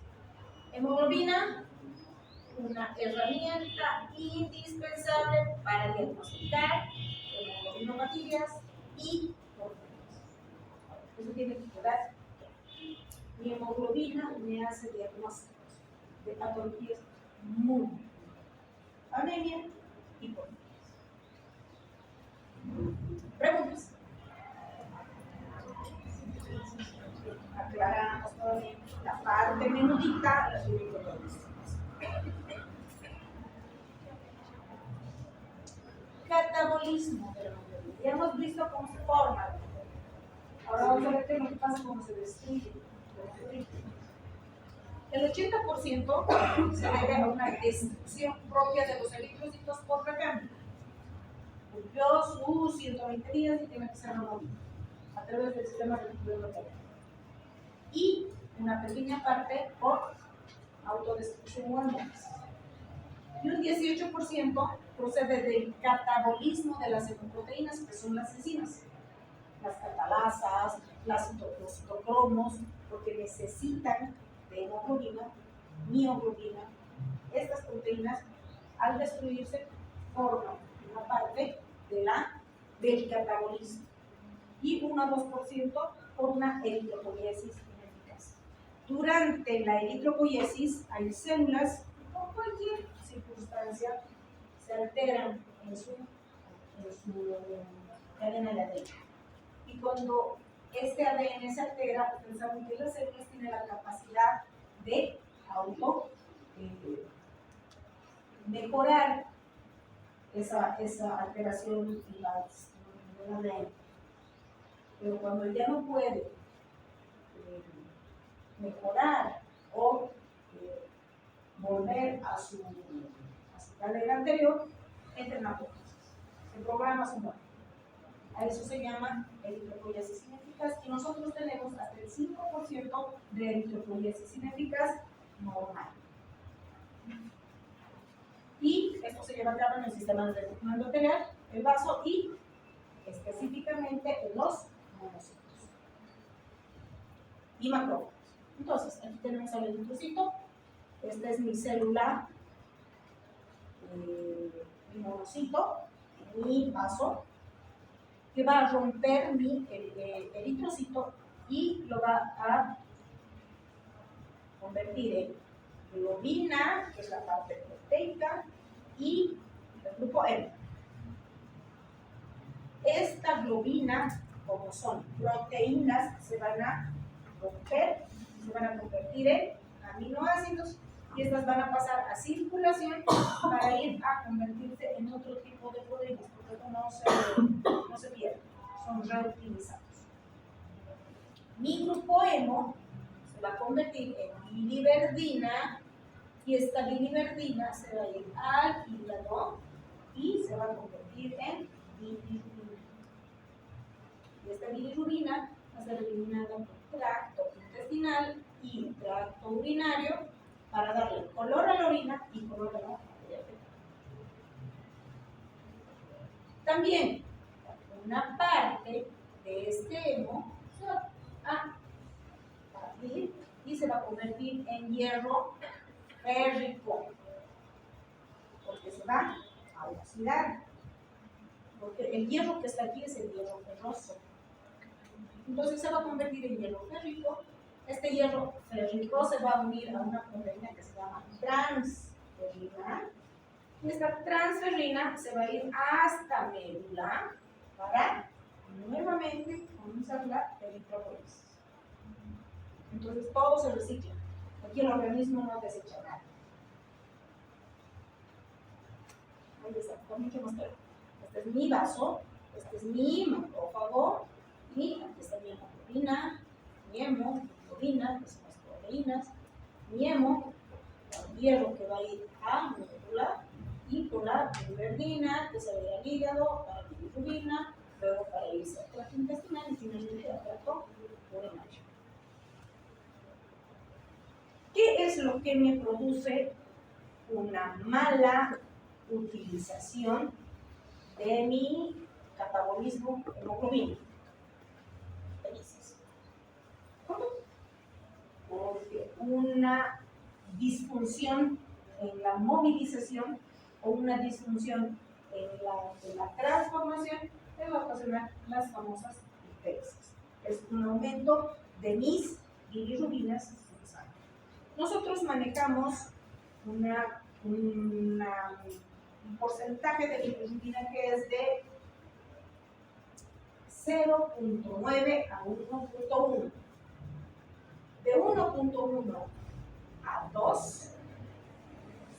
hemoglobina, una herramienta indispensable para diagnosticar hemoglobinopatías y mortalidad. Eso tiene que quedar. Mi hemoglobina me hace diagnósticos de patologías muy anemia y porfirias. Preguntas. Aclaramos todavía la parte menudita, las ubicaciones. Catabolismo de la hemoglobina. Ya hemos visto cómo se forma. Ahora vamos a ver qué es lo que pasa cuando se destruye. El 80% se debe a una destrucción propia de los eritrocitos por recambio. Cumplió sus 120 días y tiene que ser removido a través del sistema reticular local. Y una pequeña parte por autodestrucción o hemolis. Y un 18% procede del catabolismo de las hemoproteínas, que son las enzimas, las catalasas, los citocromos, porque necesitan de hemoglobina, mioglobina. Estas proteínas, al destruirse, forman una parte del catabolismo y 1 a 2% por una eritropoiesis ineficaz. Durante la eritropoiesis hay células, por cualquier circunstancia, se alteran en su cadena de ADN. Y cuando este ADN se altera, pensamos que las células tienen la capacidad de mejorar esa alteración del ADN. Pero cuando ya no puede mejorar o volver a su cadena anterior, entra en apoptosis. Se programa su muerte. A eso se llama eritropoiesis ineficaz y nosotros tenemos hasta el 5% de eritropoiesis ineficaz normal. Y esto se lleva a cabo en el sistema de reticulado endotelial, el vaso y específicamente en los monocitos y macrófagos. Entonces, aquí tenemos al eritrocito. Esta es mi célula, mi monocito, mi vaso, que va a romper mi eritrocito y lo va a convertir en globina, que es la parte proteica, y el grupo M. Esta globina, como son proteínas, se van a romper, se van a convertir en aminoácidos y estas van a pasar a circulación para ir a convertirse en otro tipo de proteínas, porque no se pierden, son reutilizados. Mi grupo hemo se va a convertir en biliverdina y esta biliverdina se va a ir al hígado y se va a convertir en bilirrubina. Y esta bilirrubina va a ser eliminada por tracto intestinal y tracto urinario para darle color a la orina y color a la materia fecal. También una parte de este hemo se va a partir y se va a convertir en hierro férrico, porque se va a oxidar, porque el hierro que está aquí es el hierro ferroso. Entonces se va a convertir en hierro férrico. Este hierro férrico se va a unir a una proteína que se llama transferrina. Y esta transferrina se va a ir hasta médula para nuevamente comenzar la eritropoiesis. Entonces todo se recicla. Aquí el organismo no desecha nada. Ahí está, con mucho más claro. Este es mi vaso, este es mi macrófago y aquí está mi hemoglobina, mi hemoglobina, que son las proteínas, mi hemo, el hierro que va a ir a médula y con la biliverdina que se va a ir al hígado, a la bilirrubina, luego para irse al tracto intestinal y finalmente al tracto urinario. ¿Qué es lo que me produce una mala utilización de mi catabolismo hemoglobínico? ¿Cómo? Porque una disfunción en la movilización o una disfunción en la transformación me va a ocasionar las famosas ictericia. Es un aumento de mis bilirrubinas en sangre. Nosotros manejamos un porcentaje de bilirrubina que es de 0.9 a 1.1. De 1.1 a 2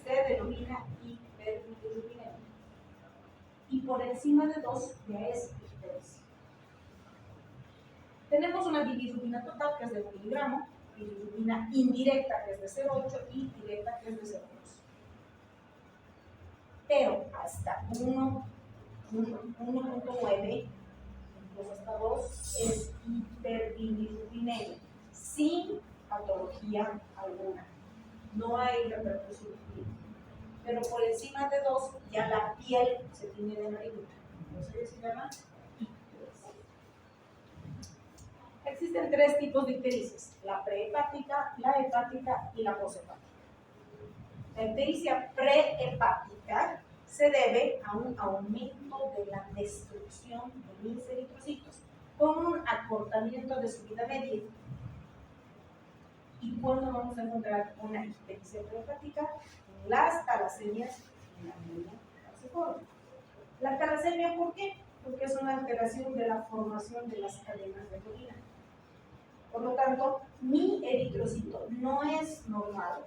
se denomina hiperbilirrubinemia. Y por encima de 2 ya es ictericia. Tenemos una bilirrubina total que es de 1 miligramo, bilirrubina indirecta que es de 0.8 y directa que es de 0.2. Pero hasta 1.9, incluso hasta 2, es hiperbilirrubinemia, sin patología alguna. No hay repercusión clínica. Pero por encima de 2, ya la piel se tiene de amarillita. Entonces se llama ictericia. Existen 3 tipos de ictericias: la prehepática, la hepática y la poshepática. La ictericia prehepática se debe a un aumento de la destrucción de mis eritrocitos con un acortamiento de su vida media. ¿Y cuándo vamos a encontrar una ictericia prehepática? En las talasemias y la anemia falciforme. La talasemia, ¿por qué? Porque es una alteración de la formación de las cadenas de orina. Por lo tanto, mi eritrocito no es normal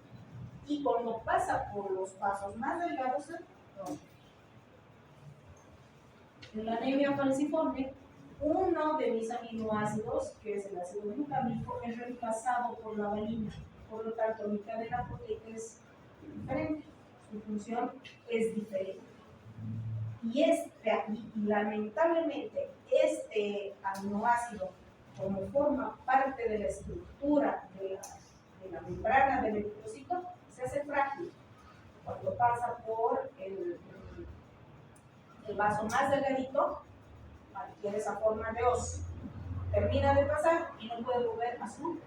y cuando pasa por los vasos más delgados se rompe. En la anemia falciforme, uno de mis aminoácidos, que es el ácido glucámico, es reemplazado por la valina. Por lo tanto, mi cadena proteica es diferente, su función es diferente. Y lamentablemente, este aminoácido, como forma parte de la estructura de la membrana del eritrocito, se hace frágil. Cuando pasa por el vaso más delgadito, adquiere esa forma de os. Termina de pasar y no puede volver a su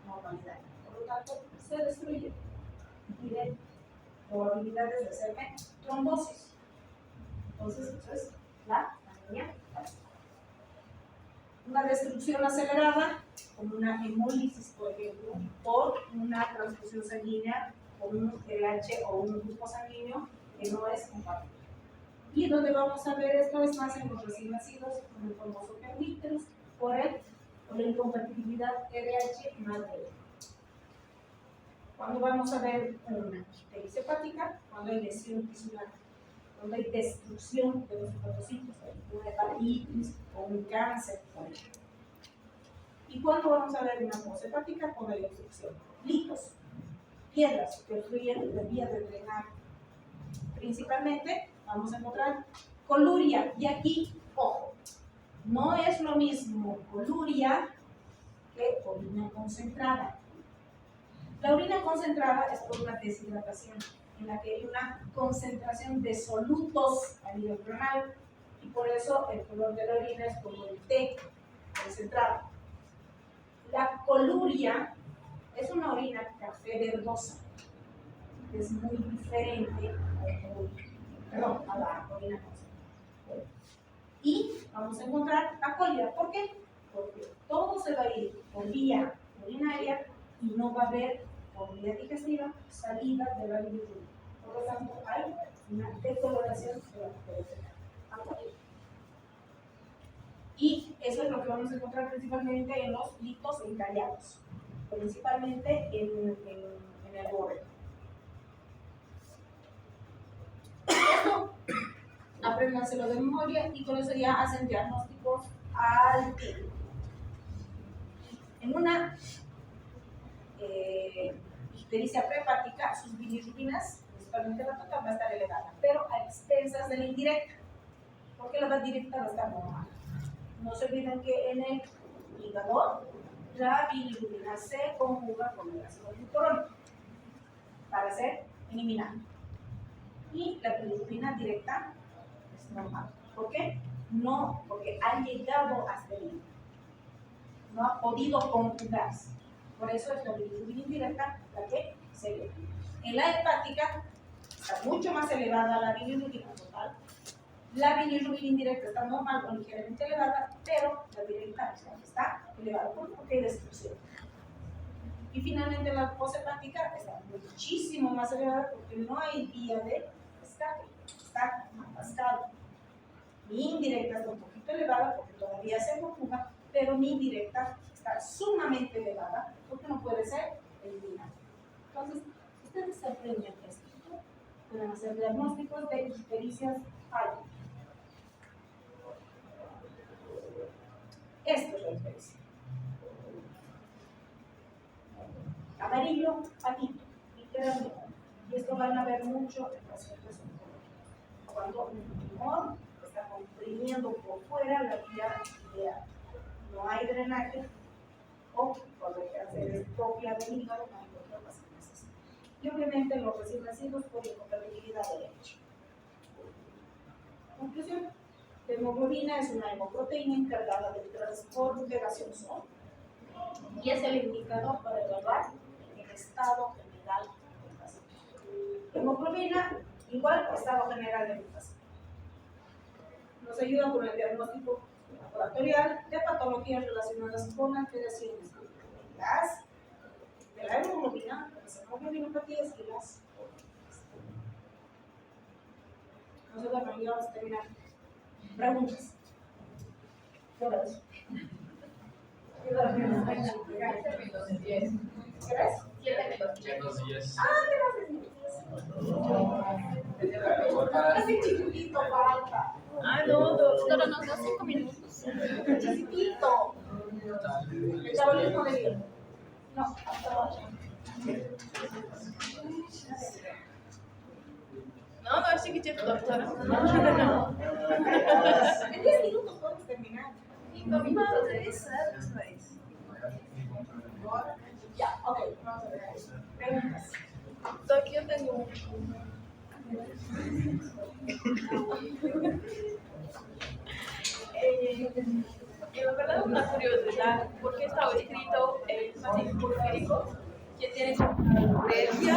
normalidad. Por lo tanto, se destruye y tiene probabilidades de hacerme trombosis. Entonces, eso es la anemia falciforme. Una destrucción acelerada, como una hemólisis, por ejemplo, por una transfusión sanguínea, con un LH o un grupo sanguíneo que no es compatible. Y donde vamos a ver esto es más en los recién nacidos, con el famoso perníteros, por la incompatibilidad RH más D. Cuando vamos a ver una ictericia hepática, cuando hay lesión tisular, cuando hay destrucción de los hepatocitos, una hepatitis o un cáncer, por ejemplo. ¿Y cuándo vamos a ver una poshepática? Cuando hay obstrucción. Litos, piedras que obstruyen la vía de drenaje. Principalmente vamos a encontrar coluria. Y aquí, ojo, no es lo mismo coluria que orina concentrada. La orina concentrada es por una deshidratación, en la que hay una concentración de solutos a nivel renal, y por eso el color de la orina es como el té concentrado. La coluria es una orina café verdosa, es muy diferente a la orina concentrada. Y vamos a encontrar acolia. ¿Por qué? Porque todo se va a ir por vía urinaria y no va a haber por vía digestiva salida de la bilirrubina. Por lo tanto, hay una decoloración de la acolia. Y eso es lo que vamos a encontrar principalmente en los litos encallados, principalmente en el borde. Esto, apréndanselo de memoria y con eso ya hacen diagnósticos al tiro. En una ictericia prehepática, sus bilirrubinas, principalmente la total, va a estar elevada, pero a expensas de la indirecta, porque la más directa va a estar normal. No se olviden que en el hígado la bilirrubina se conjuga con el ácido glucurónico para ser eliminada. Y la bilirrubina directa es normal. ¿Por qué? No, porque ha llegado hasta el hígado. No ha podido conjugarse. Por eso es la bilirrubina indirecta la que se eleva. En la hepática está mucho más elevada la bilirrubina total. La bilirrubina indirecta está normal o ligeramente elevada, pero la directa está elevada porque hay destrucción. Y finalmente la poshepática está muchísimo más elevada porque no hay vía de escape, está atascado. Mi indirecta está un poquito elevada porque todavía se conjuga, pero mi indirecta está sumamente elevada porque no puede ser eliminada. Entonces, ustedes se aprenden esto. Pueden hacer diagnósticos de ictericias altas. Esto es la ictericia. Amarillo, patito, literalmente. Y esto van a ver mucho en pacientes oncológicos. Cuando un tumor está comprimiendo por fuera la vía ileal. No hay drenaje, o cuando hay que hacer estropia del hígado, no hay otra pacientes. Y obviamente los recién nacidos por incompatibilidad de leche. Conclusión. La hemoglobina es una hemoproteína encargada del transporte gaseoso y es el indicador para evaluar el estado general del paciente. Hemoglobina igual estado general del paciente. Nos ayuda con el diagnóstico laboratorial de patologías relacionadas con alteraciones de la hemoglobina, las hemoglobinopatías y las nosotros ya vamos a terminar. Preguntas. ¿Todas? ¿Crees? 7 Buenos días. Así chiquitito falta. No, solo nos da 5 minutos. Chiquitito. El metabolismo de vida. No, hasta ahora. No, es chiquitito, doctora. No. En 10 minutos podemos terminar. Ya, ok, vamos a ver. Preguntas. Doc, yo tengo en verdad una curiosidad, ¿por qué estaba escrito el paciente porfírico que tiene concurrencia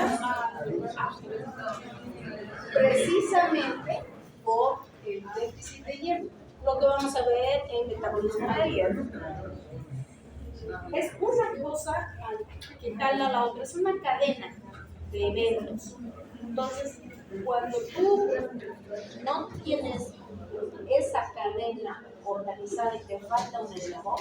Precisamente por el déficit de hierro. Lo que vamos a ver en metabolismo de hierro es una cosa que jala a la otra, es una cadena de eventos. Entonces, cuando tú no tienes esa cadena organizada y te falta un eslabón,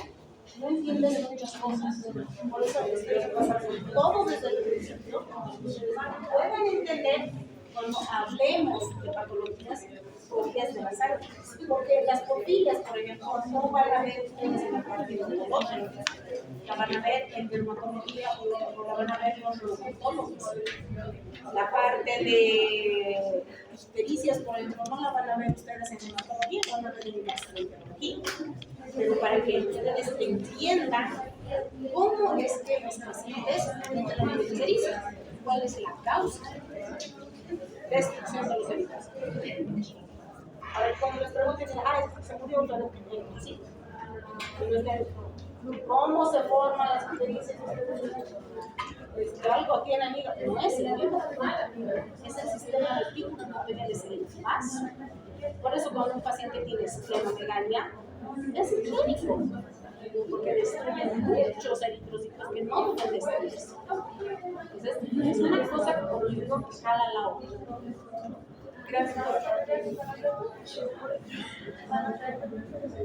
no entiendes muchas cosas. Por eso les quiero pasar todo desde el principio, para que ustedes puedan entender cuando hablemos de patologías de la sangre. Porque las porfirias, por ejemplo, no van a ver en la parte oncológica, la van a ver en dermatología o la van a ver los reumatólogos. La parte de ictericias, por ejemplo, no la van a ver ustedes en dermatología, van a ver en gastroenterología. Pero para que ustedes entiendan cómo es que los pacientes tienen la ictericia, cuál es la causa de destrucción de los eritrocitos. A ver, cuando les pregunten, se murió otra vez, sí. ¿Cómo se forman las ictericias? Algo tiene amiga, no es el hígado, es el sistema retículo que debe ser el más. Por eso cuando un paciente tiene esplenomegalia, es clínico, porque destruye muchos eritrocitos que no deben destruirse. Entonces, es una cosa como digo que jala la otra. Gracias.